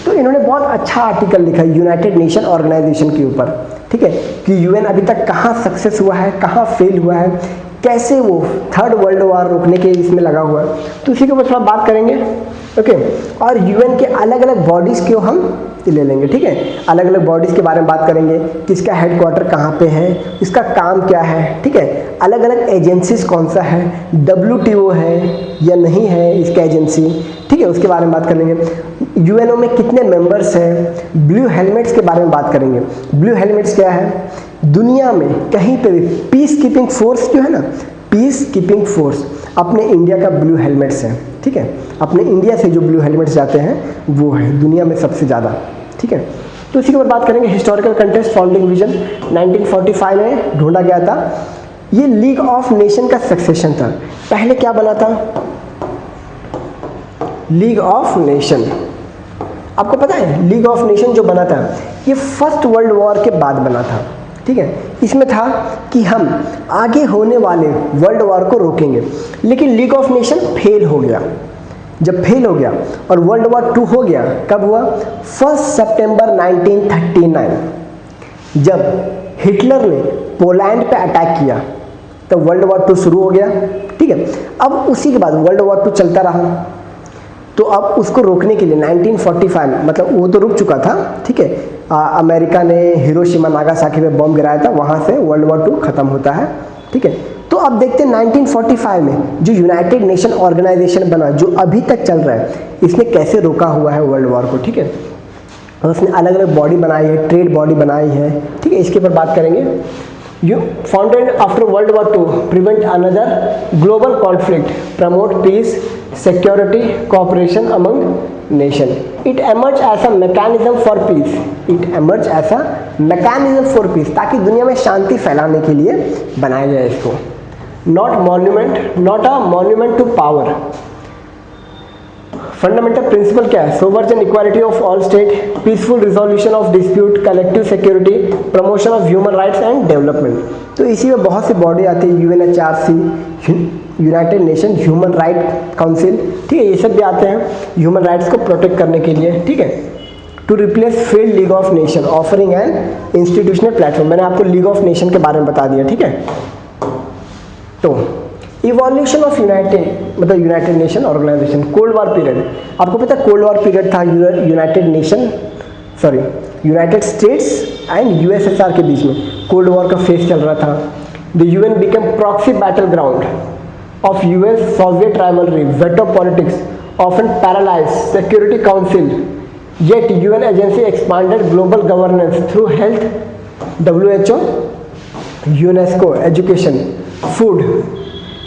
तो इन्होंने बहुत अच्छा आर्टिकल लिखा है यूनाइटेड नेशन ऑर्गेनाइजेशन के ऊपर, ठीक है, कि यूएन अभी तक कहाँ सक्सेस हुआ है, कहाँ फेल हुआ है, कैसे वो 3rd वर्ल्ड वॉर रोकने के इसमें लगा हुआ है। तो इसी के ऊपर थोड़ा बात करेंगे, ओके। और यूएन के अलग अलग बॉडीज़ को हम ले लेंगे, ठीक है। अलग अलग बॉडीज़ के बारे में बात करेंगे, किसका हेडक्वार्टर कहाँ पे है, इसका काम क्या है, ठीक है। अलग अलग एजेंसीज कौन सा है, WTO है या नहीं है इसका एजेंसी, ठीक है, उसके बारे में बात कर लेंगे। यूएनओ में कितने मेंबर्स हैं, ब्लू हेलमेट्स के बारे में बात करेंगे। ब्लू हेलमेट्स क्या है, दुनिया में कहीं पे भी पीस कीपिंग फोर्स जो है ना, पीस कीपिंग फोर्स अपने इंडिया का ब्लू हेलमेट्स है, ठीक है। अपने इंडिया से जो ब्लू हेलमेट्स जाते हैं वो है दुनिया में सबसे ज़्यादा, ठीक है। तो इसी के बाद बात करेंगे हिस्टोरिकल कंटेक्स्ट फाउंडिंग विजन 1945 में ढूंढा गया था। ये लीग ऑफ नेशन का सक्सेशन था। पहले क्या बना था, लीग ऑफ नेशन। आपको पता है लीग ऑफ नेशन जो बना था ये 1st वर्ल्ड वॉर के बाद बना था, ठीक है। इसमें था कि हम आगे होने वाले वर्ल्ड वॉर को रोकेंगे, लेकिन लीग ऑफ नेशन फेल हो गया। जब फेल हो गया और वर्ल्ड वॉर 2 हो गया, कब हुआ, 1 सितंबर 1939, जब हिटलर ने पोलैंड पे अटैक किया, तो वर्ल्ड वॉर 2 शुरू हो गया, ठीक है। अब उसी के बाद वर्ल्ड वॉर 2 चलता रहा। तो अब उसको रोकने के लिए 1945 मतलब वो तो रुक चुका था, ठीक है। अमेरिका ने हिरोशिमा नागासाकी में बम गिराया था, वहाँ से वर्ल्ड वॉर 2 खत्म होता है, ठीक है। तो अब देखते हैं 1945 में जो यूनाइटेड नेशन ऑर्गेनाइजेशन बना, जो अभी तक चल रहा है, इसने कैसे रोका हुआ है वर्ल्ड वॉर को, ठीक है। और उसने अलग अलग बॉडी बनाई है, ट्रेड बॉडी बनाई है, ठीक है। इसके ऊपर बात करेंगे। You founded after World War II, prevent another global conflict, promote peace, security, cooperation among nation. It emerged as a mechanism for peace. It emerged as a mechanism for peace, ताकि दुनिया में शांति फैलाने के लिए बनाया जाए इसको। Not monument, not a monument to power. Fundamental principle क्या है, सोवर्जन equality of all state, peaceful resolution of dispute, collective security, promotion of human rights and development. तो इसी में बहुत सी बॉडी आती है, UNHRC, United nation human right council, ठीक है। ये सब भी आते हैं ह्यूमन राइट्स को प्रोटेक्ट करने के लिए, ठीक है। To replace failed league of nation, offering an institutional platform. मैंने आपको लीग ऑफ नेशन के बारे में बता दिया, ठीक है। तो evolution of United Nation organization, cold war period. आपको पता है कोल्ड वॉर पीरियड था यूनाइटेड स्टेट्स एंड USSR के बीच में कोल्ड वॉर का फेज चल रहा था। The UN became proxy battle ground of US Soviet rivalry, veto politics often paralyze security council, yet UN agency expanded global governance through health, WHO, UNESCO, education, food,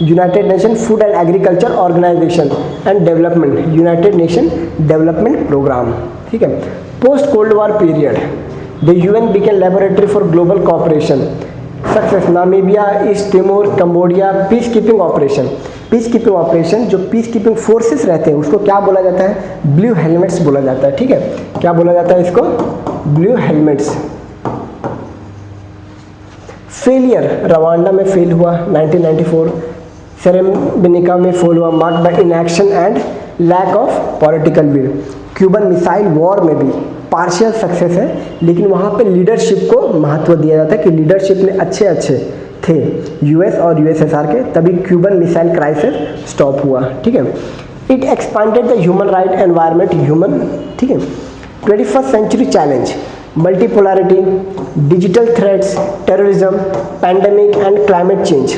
United Nation food and agriculture organization and development, United Nation development programme, ठीक है। Post cold war period, the UN became laboratory for global cooperation, success, Namibia, east Timor, Cambodia, peace keeping operation. Peace keeping operation, जो peace keeping forces रहते हैं उसको क्या बोला जाता है, ब्लू हेलमेट्स बोला जाता है, ठीक है। क्या बोला जाता है इसको, ब्लू हेलमेट्स। फेलियर, रवांडा में फेल हुआ 1994, सेरेब्रेनिका में फेल हुआ, marked by inaction and lack of political will. Cuban missile war में भी पार्शियल सक्सेस है, लेकिन वहाँ पे लीडरशिप को महत्व दिया जाता है कि लीडरशिप में अच्छे थे US और USSR के, तभी क्यूबन मिसाइल क्राइसिस स्टॉप हुआ, ठीक है। It expanded the human right environment, human, ठीक है। 21st century challenge, multipolarity, digital threats, terrorism, pandemic and climate change,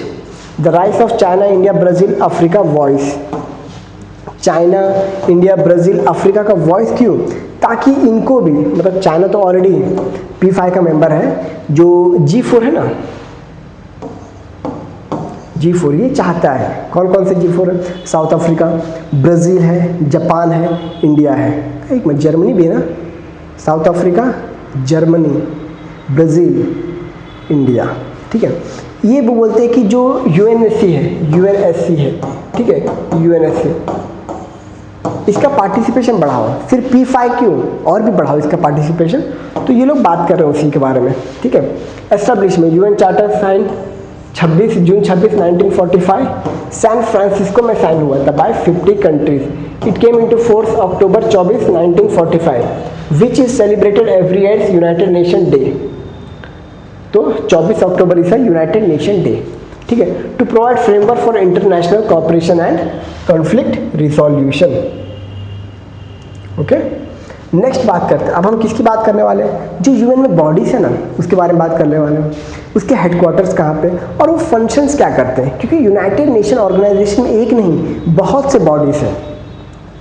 the rise of China, India, Brazil, Africa voice. China, India, Brazil, Africa का voice क्यों, ताकि इनको भी, मतलब China तो already P5 का मेंबर है, जो G4 है ना, G4 ये चाहता है। कौन कौन से G4 है? साउथ अफ्रीका, ब्राज़ील है, जापान है, इंडिया है, एक में जर्मनी भी है ना, south Africa, Germany, Brazil, India, ठीक है। ये वो बोलते हैं कि जो यूएनएससी है, ठीक है, यूएनएससी, इसका पार्टिसिपेशन बढ़ाओ, सिर्फ P5 क्यों, और भी बढ़ाओ इसका पार्टिसिपेशन। तो ये लोग बात कर रहे हैं उसी के बारे में, ठीक है। Establishment, UN charter sign 26 June 1945 San Francisco में साइन हुआ था by 50 countries. It came into force October 24, 1945 which is celebrated every year United Nation day. तो 24 October is United Nation day, ठीक है। To provide framework for international cooperation and conflict resolution. Okay, next बात करते हैं। अब हम किसकी बात करने वाले हैं? जो यूएन में बॉडीज है ना, उसके बारे में बात करने वाले हैं। उसके हेडक्वार्टर्स कहाँ पे और वो फंक्शंस क्या करते हैं, क्योंकि यूनाइटेड नेशन ऑर्गेनाइजेशन में एक नहीं बहुत से बॉडीज हैं,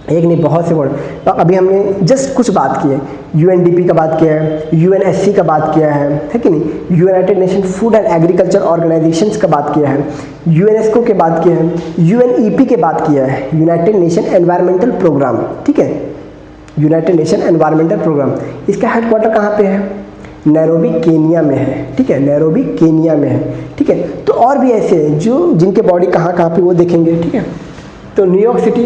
एक नहीं बहुत से बॉडी। तो अभी हमने जस्ट कुछ बात की है, यूएनडीपी का बात किया है, यूएनएससी का बात किया है कि नहीं, United Nation food and agriculture organisations का बात किया है, यूएनएसको के बात किया है, यूएनईपी के बात किया है, यूनाइटेड नेशन एनवायरमेंटल प्रोग्राम, ठीक है, यूनाइटेड नेशन एनवायरमेंटल प्रोग्राम। इसका हेडक्वार्टर कहाँ पे है? नैरोबी केनिया में है, ठीक है, नैरोबी केनिया में है, ठीक है। तो और भी ऐसे हैं जो जिनके बॉडी कहाँ कहाँ पे वो देखेंगे, ठीक है। तो New York city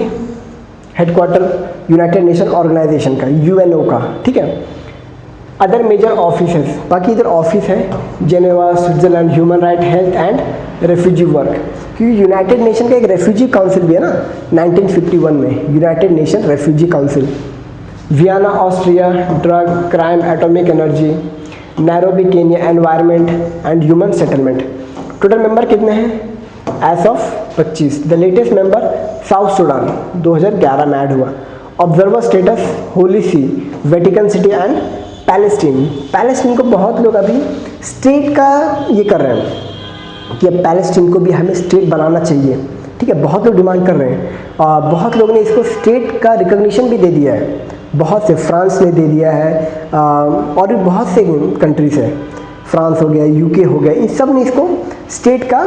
headquarters United Nation organization का, यूएनओ का, ठीक है। अदर मेजर ऑफिसेस, बाकी इधर ऑफिस है Geneva, Switzerland, human right, health and refugee work, क्योंकि यूनाइटेड नेशन का एक रेफ्यूजी काउंसिल भी है ना 1951 में, United Nation refugee council. Vienna Austria, drug, crime, atomic energy, Nairobi Kenya, environment and human settlement. Total member कितने हैं? As of 25। The latest member South Sudan 2011 में ऐड हुआ। Observer status holy see, Vatican city and Palestine. Palestine को बहुत लोग अभी state का ये कर रहे हैं कि अब पैलेस्टीन को भी हमें स्टेट बनाना चाहिए, ठीक है, बहुत लोग डिमांड कर रहे हैं। बहुत लोगों ने इसको स्टेट का रिकॉग्निशन भी दे दिया है, बहुत से, फ्रांस ने दे दिया है, और भी बहुत से कंट्रीज है, फ्रांस हो गया, यूके हो गया, इन सब ने इसको स्टेट का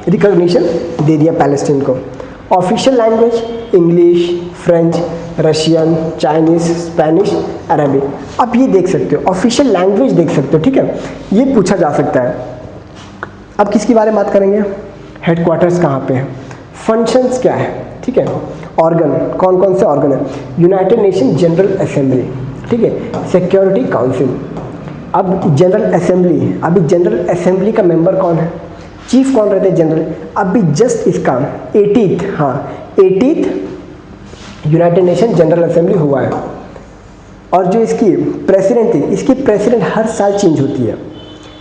रिकॉग्निशन दे दिया पैलेस्टीन को। Official language English, French, Russian, Chinese, Spanish, Arabic. आप ये देख सकते हो, ऑफिशियल लैंग्वेज देख सकते हो, ठीक है, ये पूछा जा सकता है। अब किसके बारे में बात करेंगे? हेडक्वार्टर्स कहाँ पे है, फंक्शंस क्या है, ठीक है, ऑर्गन, कौन कौन से ऑर्गन है? यूनाइटेड नेशन जनरल असेंबली, ठीक है, सिक्योरिटी काउंसिल। अब जनरल असेंबली, अभी जनरल असेंबली का मेंबर कौन है? चीफ कौन रहते हैं? जनरल। अभी जस्ट इसका 80th, हाँ 80th United nation general assembly हुआ है। और जो इसकी प्रेसिडेंट थी, इसकी प्रेसिडेंट हर साल चेंज होती है,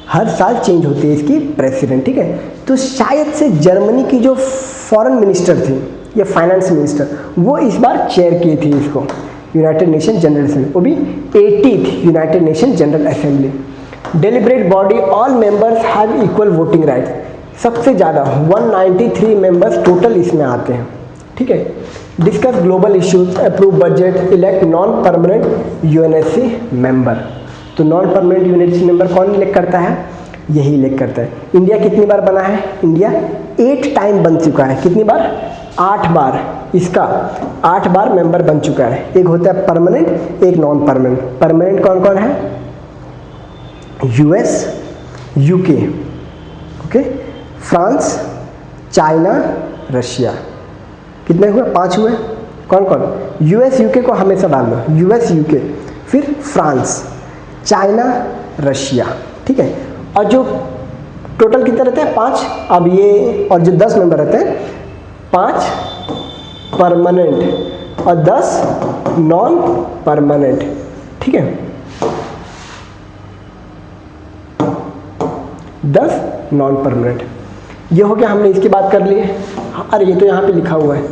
हर साल चेंज होती है इसकी प्रेसिडेंट, ठीक है। तो शायद से जर्मनी की जो फॉरेन मिनिस्टर थी या फाइनेंस मिनिस्टर, वो इस बार चेयर की थी इसको, यूनाइटेड नेशन जनरल असेंबली, वो भी 80th United nation general assembly. Deliberate body, all members have equal voting rights. सबसे ज़्यादा 193 मेंबर्स टोटल इसमें आते हैं, ठीक है। Discuss global issues, approve budget, elect non permanent UNSC member. तो नॉन परमानेंट यूएनएससी मेंबर कौन इलेक्ट करता है? यही इलेक्ट करता है। इंडिया कितनी बार बना है? इंडिया 8 टाइम बन चुका है। कितनी बार? 8 बार। इसका 8 बार मेंबर बन चुका है। एक होता है परमानेंट, एक नॉन परमानेंट। परमानेंट कौन कौन है? US, UK, okay, France, China, Russia. कितने हुए? 5 हुए। कौन कौन? यूएस, यूके को हमेशा डाल दो, यूएस, यूके, फिर फ्रांस, चाइना, रशिया, ठीक है। और जो टोटल कितने रहते हैं? 5। अब ये और जो 10 मेंबर रहते हैं, 5 परमानेंट और 10 नॉन परमानेंट, ठीक है। 10 नॉन परमानेंट। ये हो गया, हमने इसकी बात कर ली है। अरे ये तो यहाँ पे लिखा हुआ है,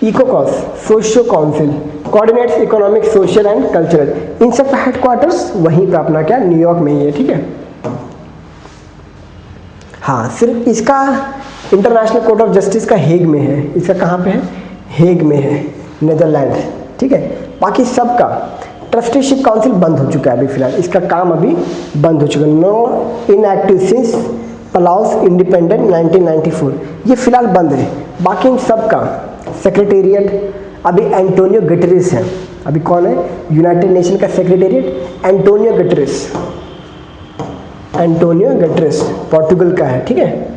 ECOSOC, socio council, coordinates economic, social and cultural. इन सब का हेडक्वार्टर्स वहीं पे अपना क्या, न्यूयॉर्क में ही है, ठीक है। हाँ, सिर्फ इसका इंटरनेशनल कोर्ट ऑफ जस्टिस का हेग में है। इसका कहाँ पे है? हेग में है, नेदरलैंड, ठीक है। बाकी सबका ट्रस्टीशिप काउंसिल बंद हो चुका है अभी फिलहाल, इसका काम अभी बंद हो चुका है। नो इनएक्टिव सिंस पलाउस इंडिपेंडेंट 1994, ये फिलहाल बंद है। बाकी इन सब का सेक्रेटेरिएट अभी एंटोनियो गुटेरेस है। अभी कौन है यूनाइटेड नेशन का secretariat? Antonio Guterres. Antonio Guterres Portugal का है, ठीक है।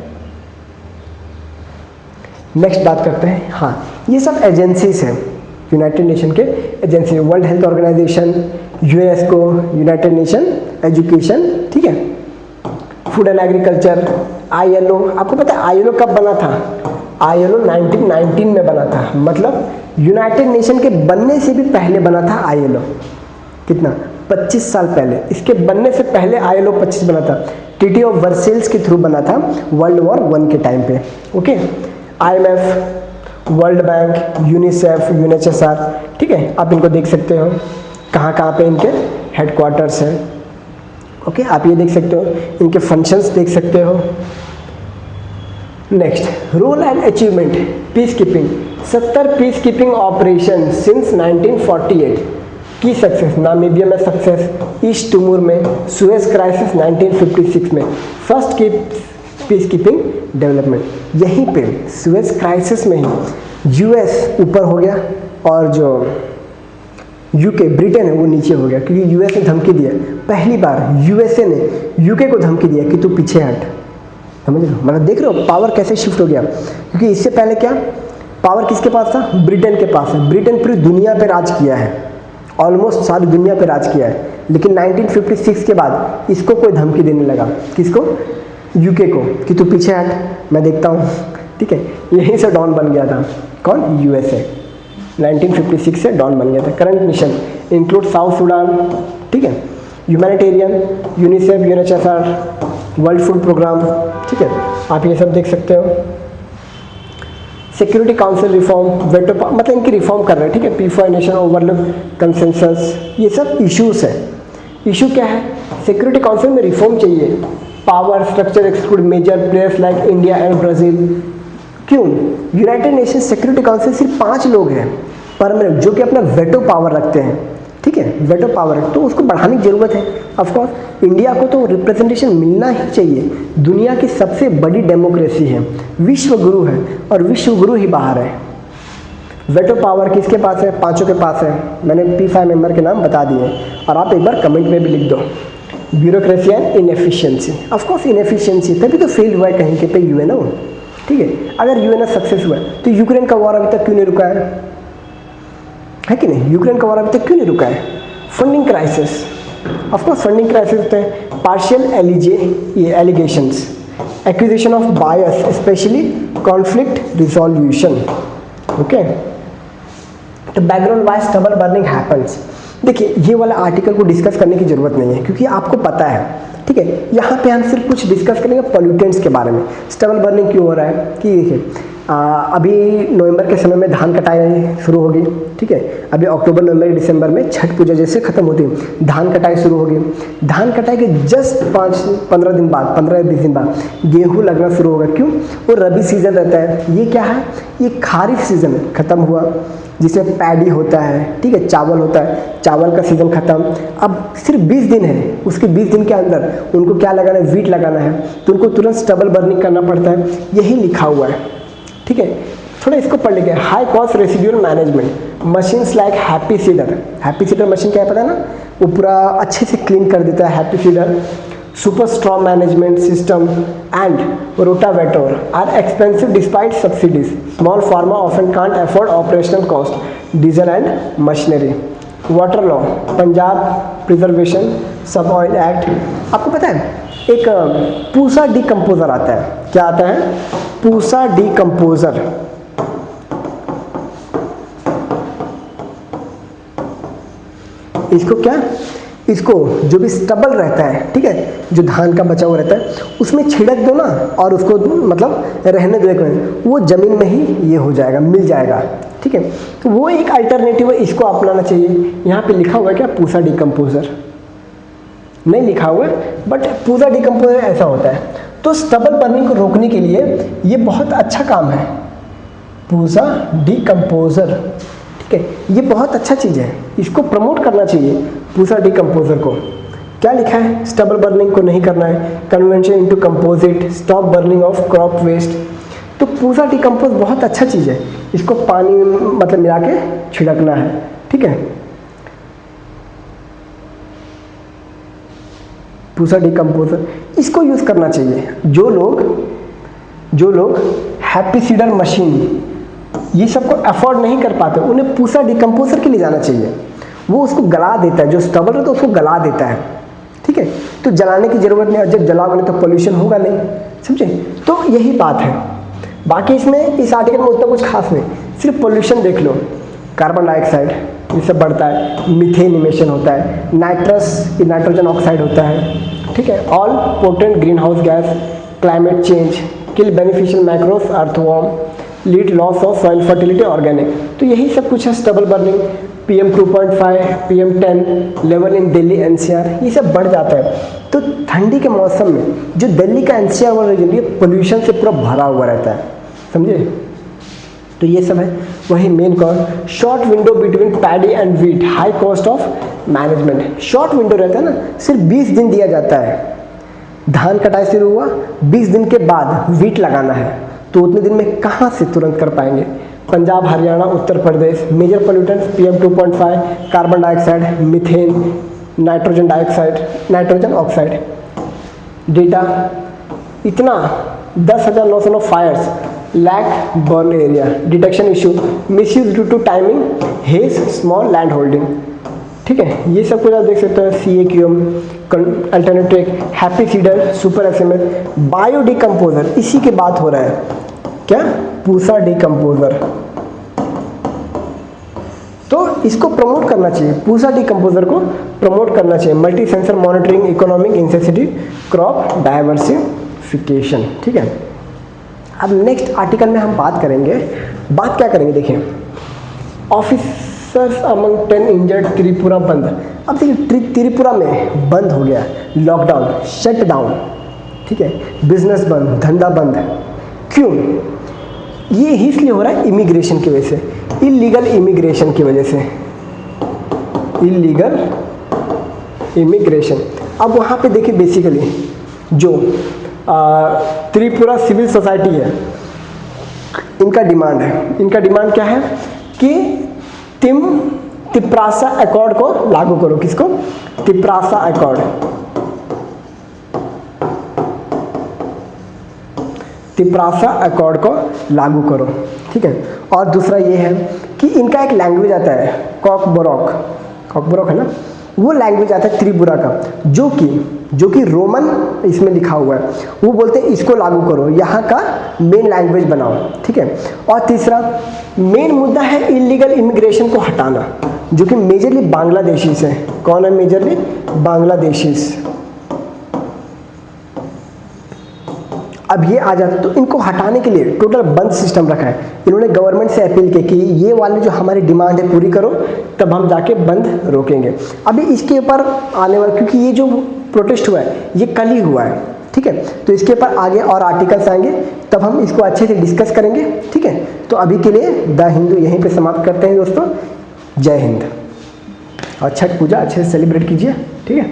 नेक्स्ट बात करते हैं, हाँ ये सब एजेंसीज हैं यूनाइटेड नेशन के agency, world health organization, UNESCO, United Nation education, ठीक है, फूड एंड एग्रीकल्चर, आईएलओ। आपको पता है आईएलओ कब बना था? आईएलओ 1919 में बना था, मतलब यूनाइटेड नेशन के बनने से भी पहले बना था आईएलओ। कितना? 25 साल पहले। इसके बनने से पहले आईएलओ 25 बना था। ट्रीटी ऑफ वर्सेल्स के थ्रू बना था वर्ल्ड वॉर 1 के टाइम पे, okay. IMF, world bank, UNICEF, UNHCR, ठीक है, आप इनको देख सकते हो कहाँ कहाँ पे इनके हेडक्वार्टर्स हैं, ओके। आप ये देख सकते हो, इनके फंक्शंस देख सकते हो। Next, role and achievement, peace keeping. 70 peace keeping operation since 1948 की सक्सेस। नामीबिया में सक्सेस, ईस्ट तिमोर में, सुएज क्राइसिस 1956 में, फर्स्ट की पीस कीपिंग डेवलपमेंट। यहीं पे सुएज क्राइसिस में ही यूएस ऊपर हो गया और जो यूके ब्रिटेन है वो नीचे हो गया, क्योंकि यूएस ने धमकी दिया। पहली बार यूएसए ने यूके को धमकी दिया कि तू पीछे हट। समझ लो, मतलब देख रहे हो पावर कैसे शिफ्ट हो गया। क्योंकि इससे पहले क्या पावर किसके पास था? ब्रिटेन के पास है। ब्रिटेन पूरी दुनिया पे राज किया है, ऑलमोस्ट सारी दुनिया पे राज किया है। लेकिन 1956 के बाद इसको कोई धमकी देने लगा। किसको? यूके को, कि तू पीछे हट, मैं देखता हूँ, ठीक है। यहीं से डॉन बन गया था। कौन? यूएसए। 1956 से डॉन बन गया था। Current mission include South Sudan, ठीक है, humanitarian, UNICEF, UNHCR, world food programme, ठीक है, आप ये सब देख सकते हो। सिक्योरिटी काउंसिल रिफॉर्म, वेटो, मतलब इनकी रिफॉर्म कर रहे हैं, ठीक है। Peace for nation, overlook consensus, ये सब इश्यूज है। इशू क्या है? सिक्योरिटी काउंसिल में रिफॉर्म चाहिए। Power structure exclude major players like India and Brazil. क्यों? यूनाइटेड नेशन सिक्योरिटी काउंसिल सिर्फ 5 लोग हैं परमानेंट जो कि अपना वेटो पावर रखते हैं, ठीक है, वेटो पावर है, तो उसको बढ़ाने की जरूरत है। ऑफ कोर्स इंडिया को तो रिप्रेजेंटेशन मिलना ही चाहिए। दुनिया की सबसे बड़ी डेमोक्रेसी है, विश्व गुरु है, और विश्व गुरु ही बाहर है। वेटो पावर किसके पास है? 5 के पास है। मैंने P5 मेंबर के नाम बता दिए, और आप एक बार कमेंट में भी लिख दो। Bureaucracy and inefficiency, of course inefficiency, तभी तो फेल हुआ है कहीं के पे यूएनओ, ठीक है। अगर यूएनओ सक्सेस हुआ है तो यूक्रेन का वॉर अभी तक क्यों नहीं रुका है कि नहीं? यूक्रेन का वॉर अभी तक क्यों नहीं रुका है? Funding crisis, of course funding crisis होते हैं। Partial allegations, acquisition of bias, especially conflict resolution, okay. तो background wise stubble burning happens. देखिए ये वाला आर्टिकल को डिस्कस करने की जरूरत नहीं है, क्योंकि आपको पता है, ठीक है। यहाँ पे हम सिर्फ कुछ डिस्कस करेंगे पॉल्यूटेंट्स के बारे में। स्टबल बर्निंग क्यों हो रहा है कि देखिए अभी नवंबर के समय में धान कटाई शुरू होगी, ठीक है। अभी अक्टूबर, नवंबर, दिसंबर में छठ पूजा जैसे खत्म होती है, धान कटाई शुरू होगी। धान कटाई के जस्ट 15 दिन बाद, 15-20 दिन बाद गेहूँ लगना शुरू होगा। क्यों? वो रबी सीजन रहता है। ये क्या है? ये खारिफ सीजन खत्म हुआ, जिसमें पैडी होता है, ठीक है, चावल होता है, चावल का सीज़न ख़त्म। अब सिर्फ 20 दिन है, उसके 20 दिन के अंदर उनको क्या लगाना है? वीट लगाना है, तो उनको तुरंत स्टबल बर्निंग करना पड़ता है। यही लिखा हुआ है, ठीक है। थोड़ा इसको पढ़ लीजिए। High cost residual management, machines like happy seeder. Happy seeder machine क्या है पता है ना? वो पूरा अच्छे से क्लीन कर देता है, happy seeder. Super strong management system and rotavator are expensive despite subsidies. Small farmers often can't afford operational cost, diesel and machinery. Water law, Punjab preservation subsoil act. आपको पता है एक पूसा डिकम्पोजर आता है। क्या आता है? पूसा डिकम्पोजर। इसको क्या? इसको जो भी स्टबल रहता है, ठीक है, जो धान का बचा हुआ रहता है, उसमें छिड़क दो ना, और उसको मतलब रहने दो एक मिनट, वो जमीन में ही ये हो जाएगा, मिल जाएगा, ठीक है। तो वो एक अल्टरनेटिव है, इसको अपनाना चाहिए। यहाँ पे लिखा हुआ है क्या? पूसा डिकम्पोजर नहीं लिखा हुआ है, बट पूसा डिकम्पोजर ऐसा होता है। तो स्टबल बर्निंग को रोकने के लिए ये बहुत अच्छा काम है, पूसा डिकम्पोजर, ठीक है। ये बहुत अच्छा चीज़ है, इसको प्रमोट करना चाहिए पूसा डिकम्पोजर को। क्या लिखा है, स्टबल बर्निंग को नहीं करना है, conversion into composite, stop burning off crop waste. तो पूसा डिकम्पोज बहुत अच्छा चीज़ है, इसको पानी में मतलब मिला के छिड़कना है, ठीक है। पूसा डिकम्पोजर इसको यूज़ करना चाहिए। जो लोग हैप्पी सीडर मशीन ये सबको अफोर्ड नहीं कर पाते, उन्हें पूसा डिकम्पोजर के लिए जाना चाहिए। वो उसको गला देता है, जो स्टबल रहता है उसको गला देता है, ठीक है। तो जलाने की ज़रूरत नहीं, और जब जलाओगे नहीं तो पोल्यूशन होगा नहीं, समझे। तो यही बात है। बाकी इसमें इस आर्टिकल में उतना कुछ खास नहीं, सिर्फ पोल्यूशन देख लो, कार्बन डाइऑक्साइड ये सब बढ़ता है, मीथेन इमिशन होता है, नाइट्रोजन ऑक्साइड होता है, ठीक है। All potent green house gas, climate change, kill beneficial macros, earthworm, lead loss of soil fertility, organic. तो यही सब कुछ है। Stubble burning, PM 2.5, PM 10 level in Delhi NCR ये सब बढ़ जाता है। तो ठंडी के मौसम में जो दिल्ली का NCR वाला रीजन ये पोल्यूशन से पूरा भरा हुआ रहता है, समझे। तो ये सब है। वही main cause, short window between paddy and wheat, high cost of management. Short window रहता है ना, सिर्फ 20 दिन दिया जाता है। धान कटाई शुरू हुआ, 20 दिन के बाद वीट लगाना है, तो उतने दिन में कहाँ से तुरंत कर पाएंगे। Punjab, Haryana, Uttar Pradesh, major pollutants PM 2.5, carbon dioxide, methane, nitrogen oxide. Data इतना 10,909 fires, lack burn area, detection issue, misuse due to timing, haze, small land holding, ठीक है। ये सब कुछ आप देख सकते हैं। CAQM, alternative, happy seeder, super SMS, bio decomposer, इसी की बात हो रहा है, क्या, पूसा डिकम्पोजर। तो इसको प्रमोट करना चाहिए, पूसा डिकम्पोजर को प्रमोट करना चाहिए। Multi sensor monitoring, economic insensitive, crop diversification, ठीक है। अब नेक्स्ट आर्टिकल में हम बात क्या करेंगे, देखिए, ऑफिसर्स अमंग 10 इंजर्ड, त्रिपुरा बंद। अब देखिए त्रिपुरा में बंद हो गया, लॉकडाउन, शट डाउन, ठीक है, बिजनेस बंद, धंधा बंद। क्यों? ये इसलिए हो रहा है इमिग्रेशन की वजह से, इलीगल इमिग्रेशन की वजह से, इलीगल इमिग्रेशन। अब वहाँ पे देखिए बेसिकली जो त्रिपुरा सिविल सोसाइटी है, इनका डिमांड क्या है कि तिप्रासा अकॉर्ड को लागू करो। किसको? तिप्रासा अकॉर्ड, तिप्रासा अकॉर्ड को लागू करो, ठीक है। और दूसरा ये है कि इनका एक लैंग्वेज आता है कॉकबोरोक है ना, वो लैंग्वेज आता है त्रिपुरा का, जो कि रोमन इसमें लिखा हुआ है। वो बोलते हैं इसको लागू करो, यहाँ का मेन लैंग्वेज बनाओ, ठीक है। और तीसरा मेन मुद्दा है इलीगल इमिग्रेशन को हटाना, जो कि मेजरली बांग्लादेशीज है। कौन है मेजरली? बांग्लादेशीज। अब ये आ जाता, तो इनको हटाने के लिए टोटल बंद सिस्टम रखा है। इन्होंने गवर्नमेंट से अपील की कि ये वाली जो हमारी डिमांड है पूरी करो, तब हम जाके बंद रोकेंगे। अभी इसके ऊपर आने वाला, क्योंकि ये जो प्रोटेस्ट हुआ है ये कल ही हुआ है, ठीक है, तो इसके ऊपर आगे और आर्टिकल्स आएंगे, तब हम इसको अच्छे से डिस्कस करेंगे, ठीक है। तो अभी के लिए द हिंदू यहीं पे समाप्त करते हैं दोस्तों। जय हिंद, और छठ पूजा अच्छे से सेलिब्रेट कीजिए, ठीक है।